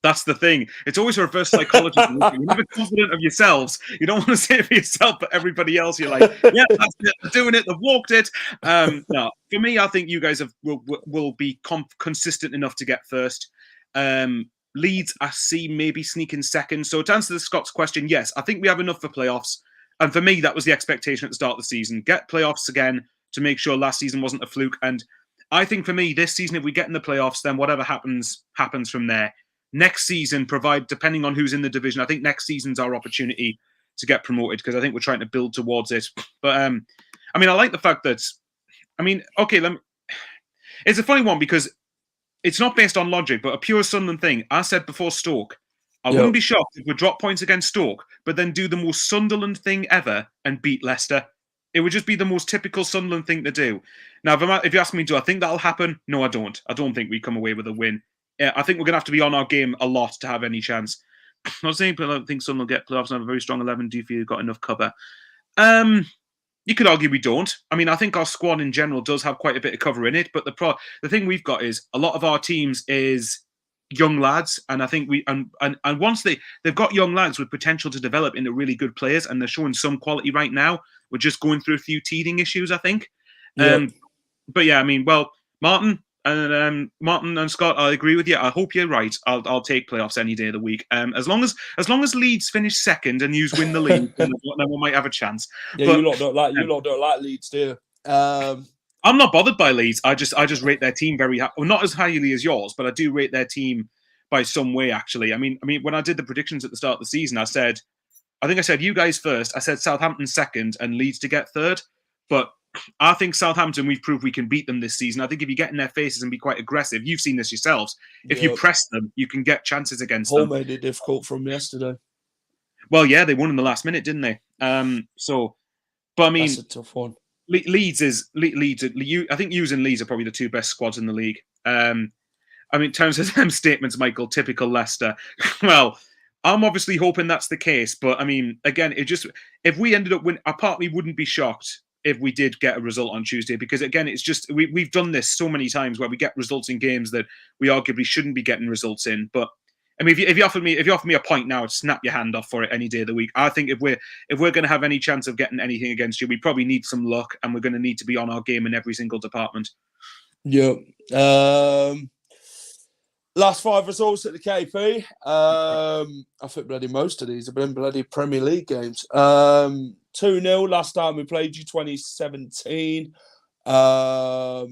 That's the thing. It's always reverse psychology. You're never confident of yourselves. You don't want to say it for yourself, but everybody else, you're like, yeah, that's it. They're doing it. They've walked it. No, for me, I think you guys will be consistent enough to get first. Leeds, I see maybe sneaking second. So to answer Scott's question, yes, I think we have enough for playoffs. And for me, that was the expectation at the start of the season. Get playoffs again to make sure last season wasn't a fluke. And I think for me, this season, if we get in the playoffs, then whatever happens from there. Next season, depending on who's in the division, I think next season's our opportunity to get promoted because I think we're trying to build towards it. But I like the fact that, it's a funny one because it's not based on logic, but a pure Sunderland thing. I said before Stoke, I wouldn't be shocked if we drop points against Stoke, but then do the most Sunderland thing ever and beat Leicester. It would just be the most typical Sunderland thing to do. Now, if you ask me, do I think that'll happen? No, I don't. I don't think we come away with a win. I think we're going to have to be on our game a lot to have any chance. I'm not saying I don't think Sunderland will get playoffs and have a very strong 11. Do you feel you've got enough cover? You could argue we don't. I mean, I think our squad in general does have quite a bit of cover in it, but the thing we've got is a lot of our teams is young lads, and I think and once they've got young lads with potential to develop into really good players, and they're showing some quality right now. We're just going through a few teething issues, I think. But yeah, I mean, well, Martin and Scott, I agree with you. I hope you're right. I'll take playoffs any day of the week. As long as Leeds finish second and you win the league, then we might have a chance. Yeah, but, you lot don't like Leeds, do you? I'm not bothered by Leeds. I just rate their team very high. Well, not as highly as yours, but I do rate their team by some way. Actually, I mean, when I did the predictions at the start of the season, I think I said you guys first. I said Southampton second and Leeds to get third, but I think Southampton, we've proved we can beat them this season. I think if you get in their faces and be quite aggressive, you've seen this yourselves. If you press them, you can get chances against them. Hull made it difficult from yesterday. Well, yeah, they won in the last minute, didn't they? But I mean, that's a tough one. Leeds. I think Hughes and Leeds are probably the 2 best squads in the league. I mean, in terms of them statements, Michael, typical Leicester. Well, I'm obviously hoping that's the case, but I mean, again, if we ended up winning, I partly wouldn't be shocked if we did get a result on Tuesday, because again, it's just we've done this so many times where we get results in games that we arguably shouldn't be getting results in. But I mean, if you offered me a point now, I'd snap your hand off for it any day of the week. I think if we're going to have any chance of getting anything against you, we probably need some luck, and we're going to need to be on our game in every single department. Yeah. Last 5 results at the KP. I think bloody most of these have been bloody Premier League games. 2-0 last time we played you, 2017. No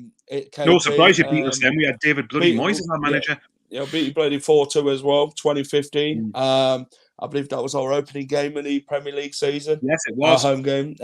surprise you beat us then. We had David bloody Moyes as our manager. Yeah, beat you bloody 4-2 as well, 2015. I believe that was our opening game in the Premier League season. Yes, it was. Our home game.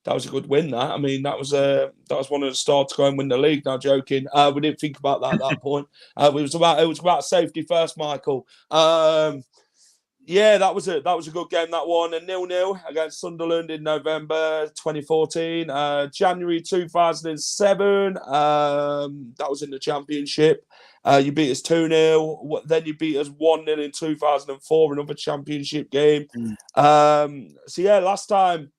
That was a good win. That, I mean, that was one of the stars to go and win the league. Now, joking, we didn't think about that at that point. It was about safety first, Michael. Yeah, that was a good game. That one, a 0-0 against Sunderland in November 2014. January 2007. That was in the Championship. You beat us 2-0. Then you beat us 1-0 in 2004, another Championship game. So yeah, last time.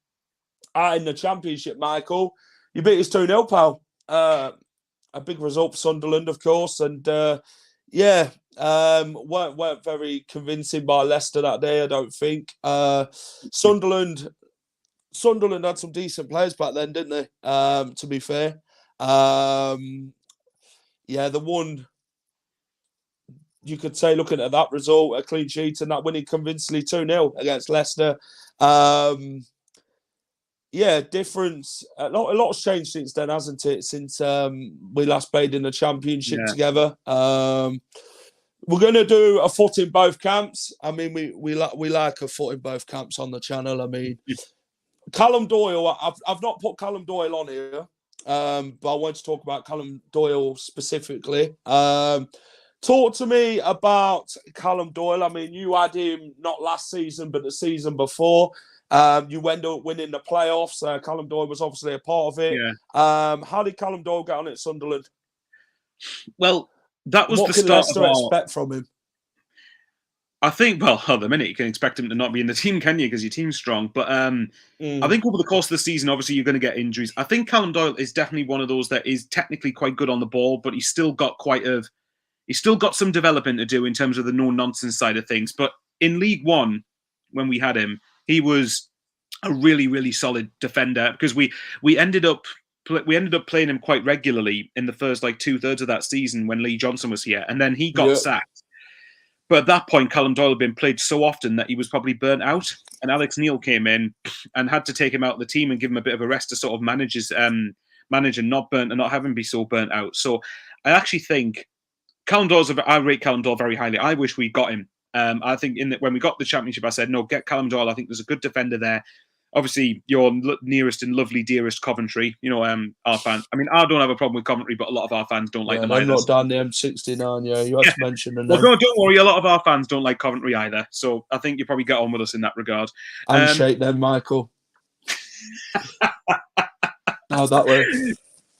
In the Championship, Michael, you beat us 2-0, pal. A big result for Sunderland, of course, and weren't very convincing by Leicester that day, I don't think. Sunderland had some decent players back then, didn't they? To be fair, the one you could say, looking at that result, a clean sheet, and that winning convincingly 2-0 against Leicester. Difference. A lot's changed since then, hasn't it? Since we last played in the Championship together. We're going to do a foot in both camps. I mean, we like a foot in both camps on the channel. I mean, Callum Doyle. I've not put Callum Doyle on here, but I want to talk about Callum Doyle specifically. Talk to me about Callum Doyle. I mean, you had him not last season, but the season before. You end up winning the playoffs. Callum Doyle was obviously a part of it. Yeah. How did Callum Doyle get on at Sunderland? Well, that was what the can start Leicester expect from him? I think, well, at the minute, you can expect him to not be in the team, can you? Because your team's strong. But I think over the course of the season, obviously, you're going to get injuries. I think Callum Doyle is definitely one of those that is technically quite good on the ball, but he's still got some development to do in terms of the no-nonsense side of things. But in League One, when we had him, he was a really, really solid defender because we ended up playing him quite regularly in the first 2/3 of that season when Lee Johnson was here, and then he got sacked. But at that point, Callum Doyle had been played so often that he was probably burnt out, and Alex Neil came in and had to take him out of the team and give him a bit of a rest to sort of manage and not have him be so burnt out. So I actually think I rate Callum Doyle very highly. I wish we got him. I think when we got the Championship, I said, no, get Callum Doyle. I think there's a good defender there. Obviously, your nearest and lovely, dearest Coventry, our fans. I mean, I don't have a problem with Coventry, but a lot of our fans don't like them either. I'm not down the M69, you have to mention them. Well, don't worry, a lot of our fans don't like Coventry either. So I think you probably get on with us in that regard. Handshake them, Michael. How's that work?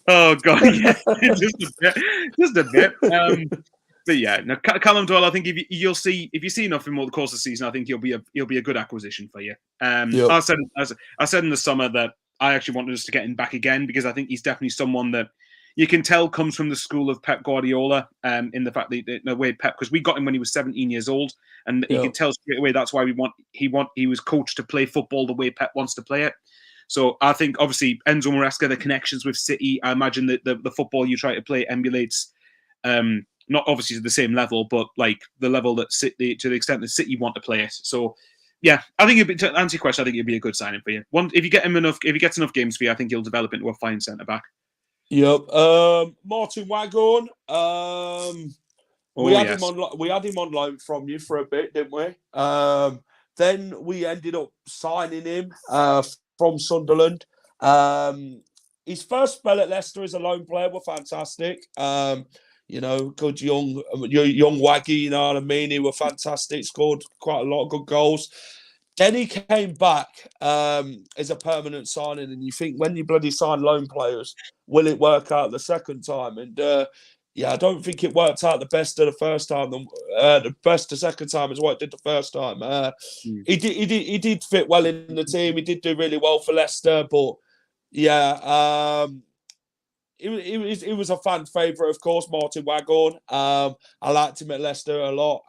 Oh, God, yeah. just a bit. But yeah, no, Callum Doyle. I think if you see enough of him over the course of the season, I think he'll be a good acquisition for you. I said in the summer that I actually wanted us to get him back again because I think he's definitely someone that you can tell comes from the school of Pep Guardiola. In the fact that the way Pep, because we got him when he was 17 years old, and you can tell straight away that's why he was coached to play football the way Pep wants to play it. So I think obviously Enzo Maresca, the connections with City, I imagine that the football you try to play emulates. Not obviously to the same level, but the level that City, to the extent that City want to play it. So, yeah, I think to answer your question, I think it'd be a good signing for you. If he gets enough games for you, I think he'll develop into a fine centre back. Yep. Martin Waghorn. We had him on loan from you for a bit, didn't we? Then we ended up signing him from Sunderland. His first spell at Leicester as a loan player were fantastic. Good young Waggy, you know what I mean? He were fantastic, scored quite a lot of good goals. Then he came back as a permanent signing, and you think when you bloody sign loan players, will it work out the second time? And I don't think it worked out the best of the first time. The best the second time is what it did the first time. He did fit well in the team. He did do really well for Leicester, but he was a fan favourite, of course, Martin Waghorn. I liked him at Leicester a lot.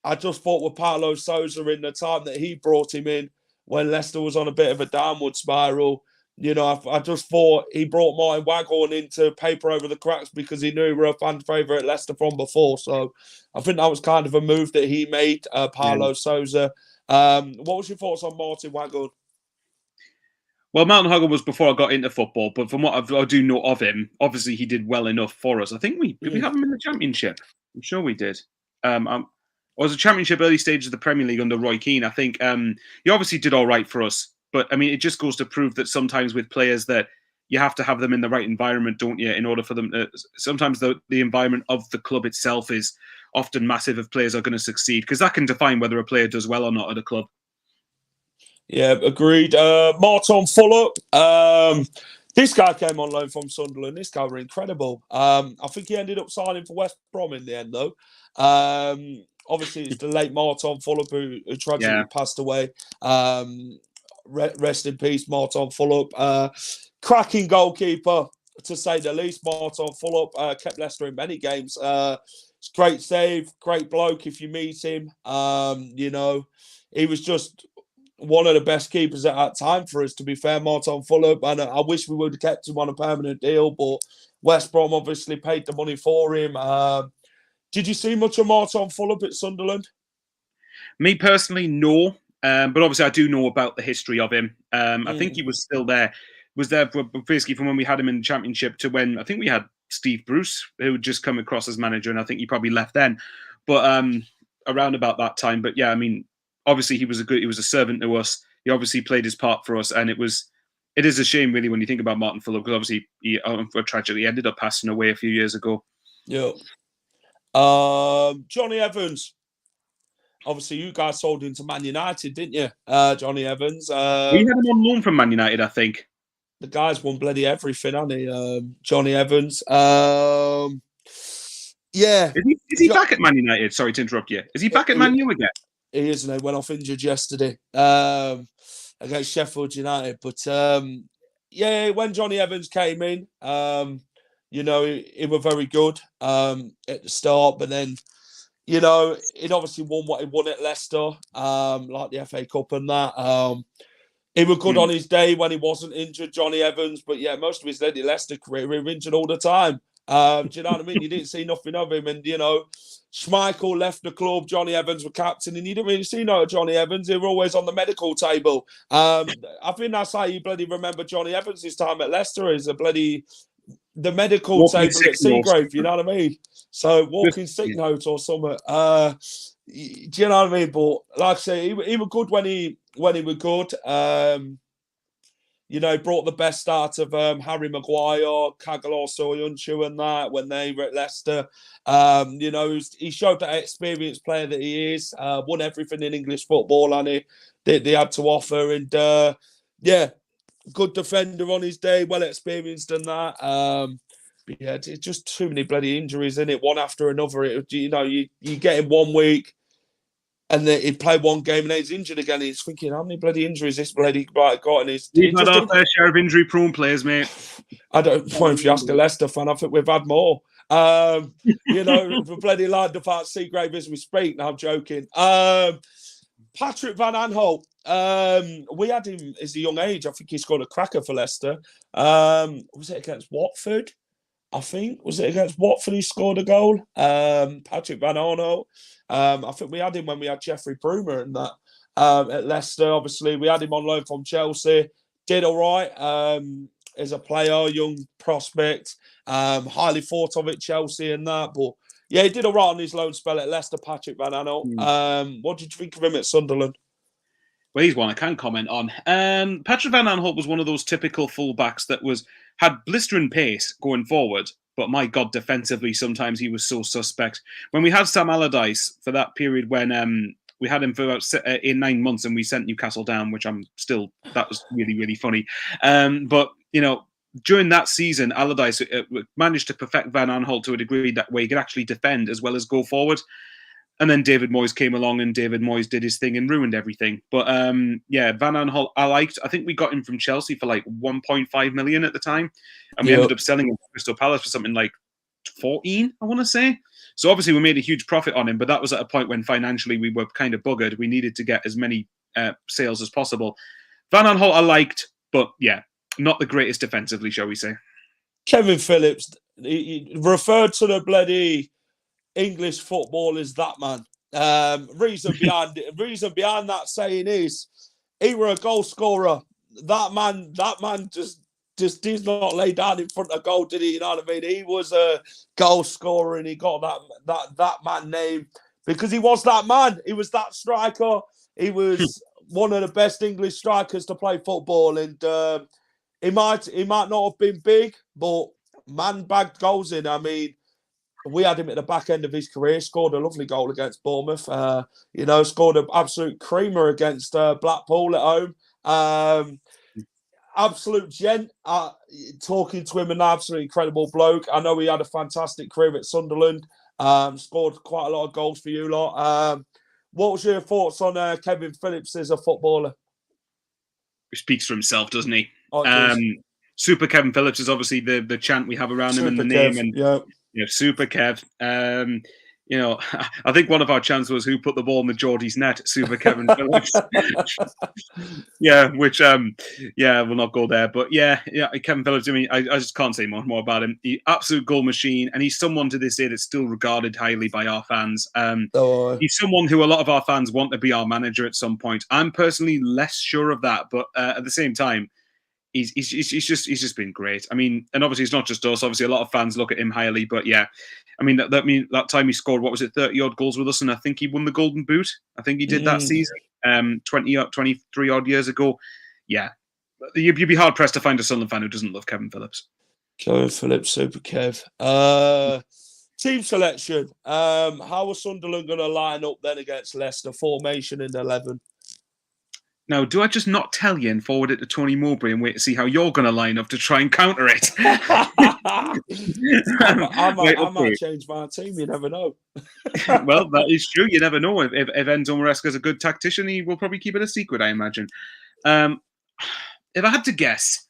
I just thought with Paulo Sousa in the time that he brought him in when Leicester was on a bit of a downward spiral, I just thought he brought Martin Waghorn in to paper over the cracks because he knew we were a fan favourite at Leicester from before. So I think that was kind of a move that he made, Paulo Sousa. What was your thoughts on Martin Waghorn? Well, Martin Waghorn was before I got into football, but from what I do know of him, obviously he did well enough for us. I think did we have him in the Championship? I'm sure we did. It was a Championship early stage of the Premier League under Roy Keane. I think he obviously did all right for us. But, I mean, it just goes to prove that sometimes with players that you have to have them in the right environment, don't you, in order for them to... Sometimes the environment of the club itself is often massive if players are going to succeed, because that can define whether a player does well or not at a club. Yeah, agreed. Martin Fulop. This guy came on loan from Sunderland. This guy was incredible. I think he ended up signing for West Brom in the end, though. Obviously, it's the late Martin Fulop who tragically passed away. Rest in peace, Martin Fulop. Cracking goalkeeper, to say the least. Martin Fulop kept Leicester in many games. It's great save, great bloke if you meet him. He was just one of the best keepers at that time for us, to be fair, Martin Fulop. And I wish we would have kept him on a permanent deal, but West Brom obviously paid the money for him. Did you see much of Martin Fulop at Sunderland? Me personally, no. But obviously, I do know about the history of him. I think he was still there. Was there basically from when we had him in the Championship to when I think we had Steve Bruce, who had just come across as manager, and I think he probably left then. But around about that time. But yeah, I mean, obviously he was a servant to us. He obviously played his part for us, and it is a shame really when you think about Martin Fulop, because obviously he tragically ended up passing away a few years ago. Yeah. Johnny Evans. Obviously, you guys sold him to Man United, didn't you, Johnny Evans? We had him on loan from Man United, I think. The guy's won bloody everything, hasn't he? Johnny Evans. Yeah. Is he back at Man United? Sorry to interrupt you. Is he back at Man U again? He is, and he went off injured yesterday against Sheffield United. But, when Johnny Evans came in, he was very good at the start, but then... he'd obviously won what he won at Leicester, like the FA Cup and that. He was good on his day when he wasn't injured, Johnny Evans. But yeah, most of his Leicester career, he was injured all the time. Do you know what I mean? You didn't see nothing of him. And, Schmeichel left the club. Johnny Evans was captain. And you didn't really see no Johnny Evans. He was always on the medical table. I think that's how you bloody remember Johnny Evans' time at Leicester, is the medical walking table at Seagrave, you know what I mean? So walking sick note or something. Do you know what I mean? But like I say, he was good when he was good. Brought the best out of Harry Maguire, Kagalar Soyuncu and that when they were at Leicester. He showed that experienced player that he is. Won everything in English football, and they had to offer. And good defender on his day, well experienced in that. But yeah, it's just too many bloody injuries in it, one after another. You get him 1 week, and then he'd play one game, and then he's injured again. And he's thinking, how many bloody injuries this bloody guy got? And we've had our fair share of injury-prone players, mate. I don't know if you ask a Leicester fan. I think we've had more. We're bloody lined up at Seagrave as we speak. No, I'm joking. Patrick Van Aanholt. We had him as a young age. I think he scored a cracker for Leicester. Was it against Watford? I think. Was it against Watford he scored a goal? Patrick Van Aanholt. I think we had him when we had Jeffrey Brumer and that at Leicester. Obviously, we had him on loan from Chelsea. Did all right as a player, young prospect. Highly thought of at Chelsea and that. But yeah, he did all right on his loan spell at Leicester, Patrick Van Aanholt. What did you think of him at Sunderland? Well, he's one I can comment on. Patrick Van Aanholt was one of those typical fullbacks that had blistering pace going forward, but my God, defensively, sometimes he was so suspect. When we had Sam Allardyce for that period when we had him for about 9 months and we sent Newcastle down, which that was really, really funny. But, during that season, Allardyce managed to perfect Van Aanholt to a degree that where he could actually defend as well as go forward. And then David Moyes came along, and David Moyes did his thing and ruined everything. But Van Aanholt, I liked. I think we got him from Chelsea for like 1.5 million at the time, and we ended up selling him to Crystal Palace for something like 14, I want to say. So obviously we made a huge profit on him, but that was at a point when financially we were kind of buggered. We needed to get as many sales as possible. Van Aanholt I liked, but yeah, not the greatest defensively, shall we say. Kevin Phillips, he referred to the bloody English football as that man. Reason behind that saying is he were a goal scorer. That man just did not lay down in front of goal, did he? You know what I mean? He was a goal scorer, and he got that man name because he was that man. He was that striker. He was one of the best English strikers to play football, and he might not have been big, but man bagged goals in. I mean, we had him at the back end of his career, scored a lovely goal against Bournemouth, scored an absolute creamer against Blackpool at home. Absolute gent. Talking to him, an absolutely incredible bloke. I know he had a fantastic career at Sunderland, scored quite a lot of goals for you lot. What was your thoughts on Kevin Phillips as a footballer? He speaks for himself, doesn't he? Oh, Super Kevin Phillips is obviously the chant we have around him and the name. And Super Kev. I think one of our chants was who put the ball in the Geordie's net, Super Kevin Phillips. Which we'll not go there. But Kevin Phillips, I mean, I just can't say more about him. Absolute goal machine, and he's someone to this day that's still regarded highly by our fans. He's someone who a lot of our fans want to be our manager at some point. I'm personally less sure of that, but at the same time, he's just been great. I mean, and obviously it's not just us. Obviously, a lot of fans look at him highly. But yeah, I mean that time he scored 30 odd goals with us, and I think he won the Golden Boot. I think he did that season, 23 odd years ago. Yeah, you'd be hard pressed to find a Sunderland fan who doesn't love Kevin Phillips. Kevin Phillips, Super Kev. Team selection. How was Sunderland going to line up then against Leicester? Formation in 11. Now, do I just not tell you and forward it to Tony Mowbray and wait to see how you're going to line up to try and counter it? I might change my team. You never know. Well, that is true. You never know. If Enzo Maresca is a good tactician, he will probably keep it a secret, I imagine. If I had to guess,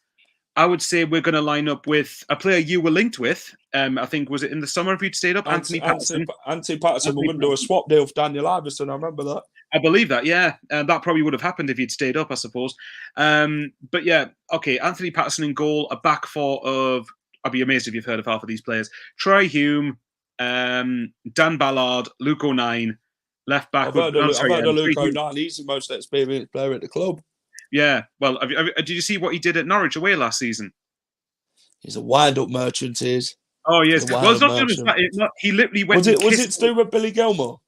I would say we're going to line up with a player you were linked with. I think, was it in the summer if you'd stayed up? Anthony Patterson. Anthony Patterson. We're going to do a swap deal for Daniel Iverson. I remember that. I believe that, yeah. That probably would have happened if you'd stayed up, I suppose. But yeah, okay, Anthony Patterson in goal, a back four of, I'd be amazed if you've heard of half of these players. Troy Hume, Dan Ballard, Luke O'Nien, left back. I've heard of Luke O'Nien. He's the most experienced player at the club. Yeah, well, did you see what he did at Norwich away last season? He's a wind-up merchant, he is. Oh, yes. Well, it's not just that. He literally went. Was it to do with Billy Gilmore?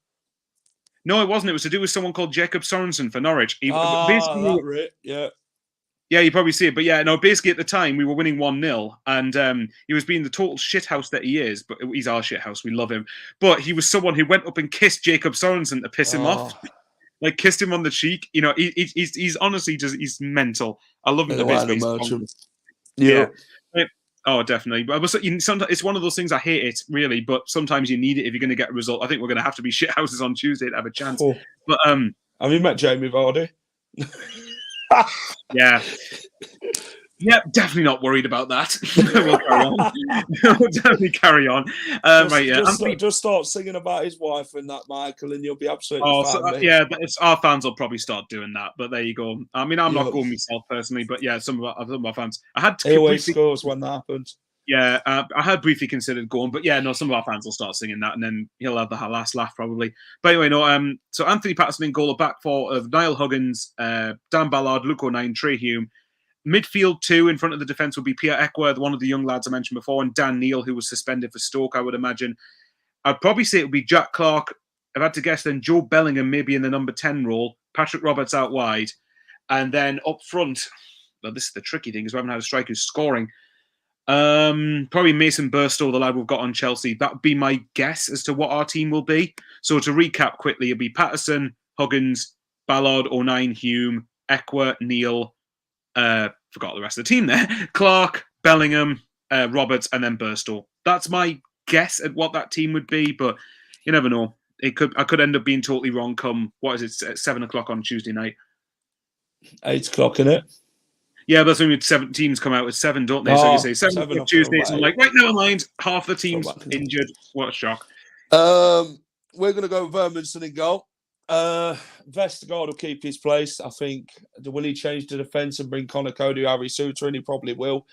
No, it wasn't. It was to do with someone called Jacob Sorensen for Norwich. Yeah. Yeah, you probably see it. But yeah, no, basically at the time we were winning 1-0 and he was being the total shithouse that he is, but he's our shithouse. We love him. But he was someone who went up and kissed Jacob Sorensen to piss him off. Like kissed him on the cheek. You know, he's honestly he's mental. I love him to bits. Yeah. Oh, definitely. But sometimes it's one of those things. I hate it really, but sometimes you need it if you're going to get a result. I think we're going to have to be shithouses on Tuesday to have a chance. Oh. But have you met Jamie Vardy? Yeah. Yeah, definitely not worried about that. We'll carry on. We'll definitely carry on. Just start singing about his wife and that, Michael, and you'll be absolutely fine. Our fans will probably start doing that. But there you go. I mean, I'm not going myself personally, but yeah, some of our fans. He always scores when that happens. Yeah, I had briefly considered going, but yeah, no, some of our fans will start singing that, and then he'll have the last laugh probably. But anyway, no. So Anthony Patterson in goal, a back four of Niall Huggins, Dan Ballard, Luke O'Nien, Trey Hume. Midfield two in front of the defence would be Pierre Eckworth, one of the young lads I mentioned before, and Dan Neil, who was suspended for Stoke, I would imagine. I'd probably say it would be Jack Clark. If I had to guess, then Joe Bellingham maybe in the number 10 role, Patrick Roberts out wide, and then up front, well, this is the tricky thing, because we haven't had a striker who's scoring. Probably Mason Burstow, the lad we've got on Chelsea. That would be my guess as to what our team will be. So to recap quickly, it'll be Patterson, Huggins, Ballard, O'Nien, Hume, Eckworth, Neil, forgot the rest of the team there. Clark, Bellingham, Roberts, and then Burstow. That's my guess at what that team would be, but you never know. I could end up being totally wrong. Come what is it? 7 o'clock on Tuesday night. 8 o'clock, innit? Yeah, but that's when 7 teams come out at 7, don't they? So you say 7 o'clock Tuesday. So I'm like, right, never mind. Half the team's injured. What a shock. We're going to go with Verminson in goal. Vestergaard will keep his place. I think. Will he change the defence and bring Connor Cody, Harry Suter in? He probably will.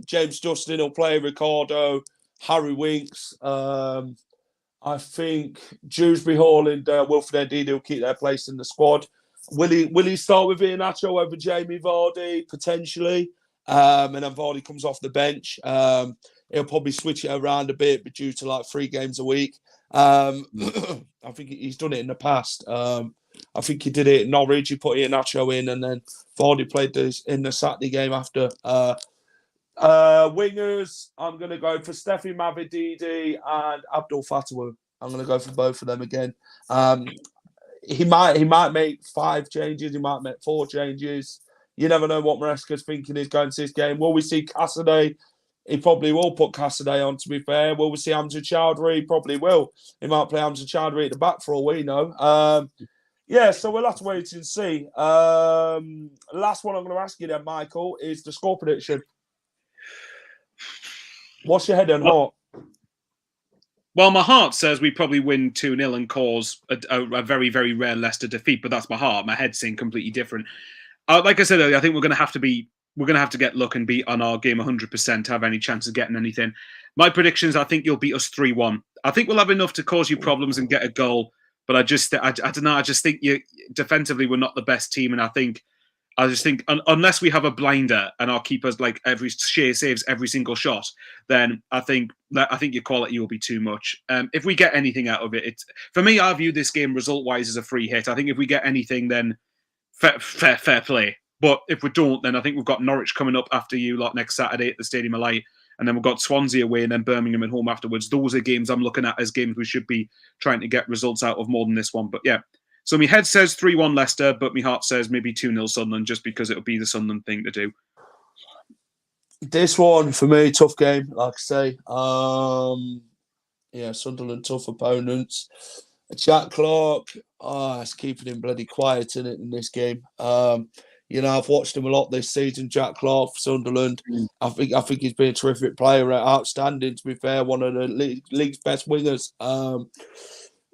James Justin will play Ricardo, Harry Winks. I think Dewsbury Hall and Wilfred Ndidi will keep their place in the squad. Will he start with Iheanacho over Jamie Vardy? Potentially. And then Vardy comes off the bench. He'll probably switch it around a bit, but due to like 3 games a week. I think he's done it in the past. I think he did it at Norwich. He put Iheanacho in, and then Vardy played this in the Saturday game after. Wingers, I'm going to go for Steffi Mavididi and Abdul Fatawu. I'm going to go for both of them again. He might make 5 changes. He might make 4 changes. You never know what Maresca's thinking is going to this game. Will we see Cassidy? He probably will put Cassidy on, to be fair. Will we see Hamza Chowdhury? He probably will. He might play Hamza Chowdhury at the back for all we know. So we'll have to wait and see. Last one I'm going to ask you then, Michael, is the score prediction. What's your head and heart? Well, my heart says we probably win 2-0 and cause a very, very rare Leicester defeat, but that's my heart. My head's saying completely different. Like I said earlier, I think we're going to have to get luck and be on our game 100% to have any chance of getting anything. My predictions, I think you'll beat us 3-1. I think we'll have enough to cause you problems and get a goal, but I don't know. I just think defensively we're not the best team, and I just think unless we have a blinder and our keepers like saves every single shot, then I think your quality will be too much. If we get anything out of it, for me, I view this game result-wise as a free hit. I think if we get anything, then fair play. But if we don't, then I think we've got Norwich coming up after you lot next Saturday at the Stadium of Light, and then we've got Swansea away and then Birmingham at home afterwards. Those are games I'm looking at as games we should be trying to get results out of more than this one. But yeah. So my head says 3-1 Leicester, but my heart says maybe 2-0 Sunderland, just because it'll be the Sunderland thing to do. This one, for me, tough game, like I say. Sunderland, tough opponents. Jack Clark, it's keeping him bloody quiet in this game. I've watched him a lot this season, Jack Clark for Sunderland. I think he's been a terrific player, outstanding, to be fair, one of the league's best wingers.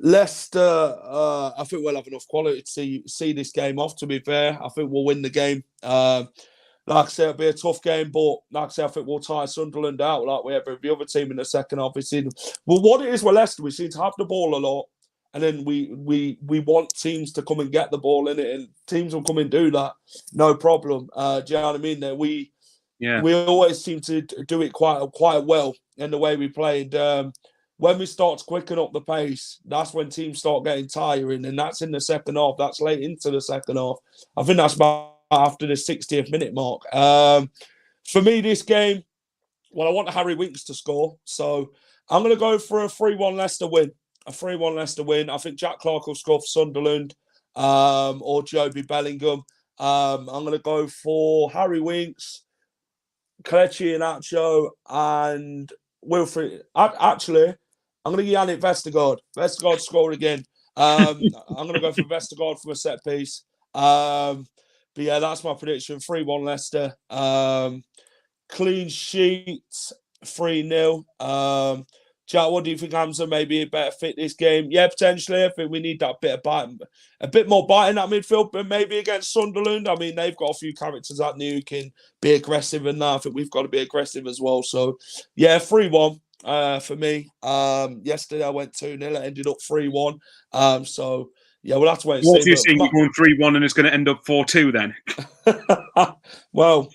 Leicester, I think we'll have enough quality to see this game off, to be fair. I think we'll win the game. Like I say, it'll be a tough game, but like I say, I think we'll tire Sunderland out like we have every other team in the second half. Well, what it is with Leicester, we seem to have the ball a lot, and then we want teams to come and get the ball in it, and teams will come and do that, no problem. Do you know what I mean? We always seem to do it quite well in the way we played. When we start to quicken up the pace, that's when teams start getting tiring, and that's in the second half. That's late into the second half. I think that's about after the 60th minute mark. For me, this game, I want Harry Winks to score, so I'm going to go for a 3-1 Leicester win. A 3-1 Leicester win. I think Jack Clark will score for Sunderland, or Joby Bellingham. I'm going to go for Harry Winks, Kelechi Iheanacho, and Wilfred. Actually, I'm going to give Yannick Vestergaard. Vestergaard score again. I'm going to go for Vestergaard from a set piece. But yeah, that's my prediction. 3-1 Leicester. Clean sheet, 3-0. Jack, what do you think, Hamza? Maybe a better fit this game? Yeah, potentially. I think we need that bit of bite, a bit more bite in that midfield, but maybe against Sunderland. I mean, they've got a few characters out there who can be aggressive, and I think we've got to be aggressive as well. So, yeah, 3-1 for me. Yesterday I went 2-0. It ended up 3-1. So, yeah, we'll have to wait and see. What are you saying? You're going 3-1 and it's going to end up 4-2 then? Well,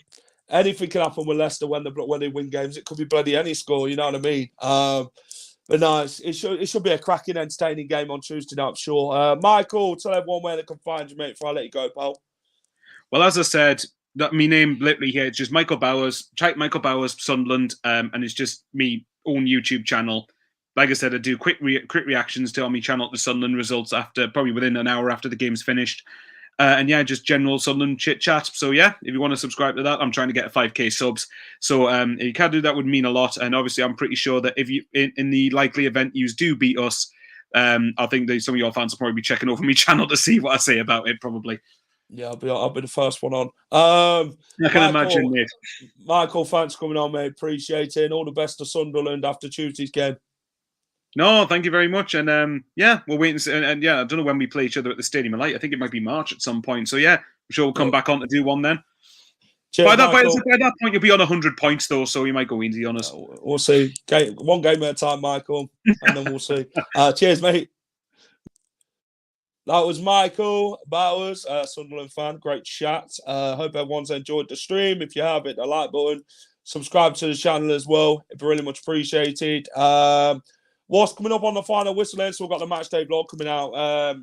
anything can happen with Leicester when they win games. It could be bloody any score, you know what I mean? But no, it should be a cracking, entertaining game on Tuesday night, I'm sure. Michael, tell everyone where they can find you, mate, before I let you go, pal. Well, as I said, my name literally here, it's just Michael Bowers. Type Michael Bowers, Sunderland, and it's just me own YouTube channel. Like I said, I do quick reactions to on my channel to Sunderland results probably within an hour after the game's finished. And yeah, just general Sunderland chit chat. So yeah, if you want to subscribe to that, I'm trying to get 5k subs. So if you can do that, would mean a lot. And obviously, I'm pretty sure that if you in the likely event you do beat us, I think some of your fans will probably be checking over my channel to see what I say about it, probably. Yeah, I'll be the first one on. I can imagine, mate. Michael, thanks for coming on, mate. Appreciate it. And all the best to Sunderland after Tuesday's game. No, thank you very much. And yeah, we'll wait and see. And yeah, I don't know when we play each other at the Stadium of Light. I think it might be March at some point. So yeah, I'm sure we'll come back on to do one then. Cheers, by that point, you'll be on 100 points, though, so you might go easy on us. We'll see. One game at a time, Michael, and then we'll see. Cheers, mate. That was Michael Bowers, Sunderland fan. Great chat. Hope everyone's enjoyed the stream. If you have, hit the like button. Subscribe to the channel as well. It'd be really much appreciated. What's coming up on the final whistle then? So we've got the match day vlog coming out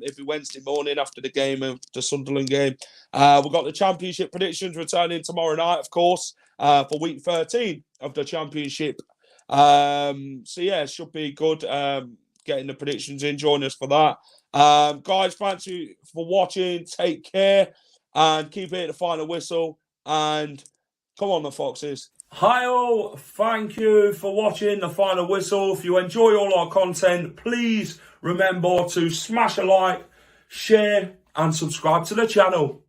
every Wednesday morning after the game of the Sunderland game. We've got the championship predictions returning tomorrow night, of course, for week 13 of the championship. So yeah, it should be good getting the predictions in. Join us for that. Guys, thank you for watching. Take care and keep hitting the final whistle. And come on, the Foxes. Hi all, thank you for watching the final whistle. If you enjoy all our content, please remember to smash a like, share and subscribe to the channel.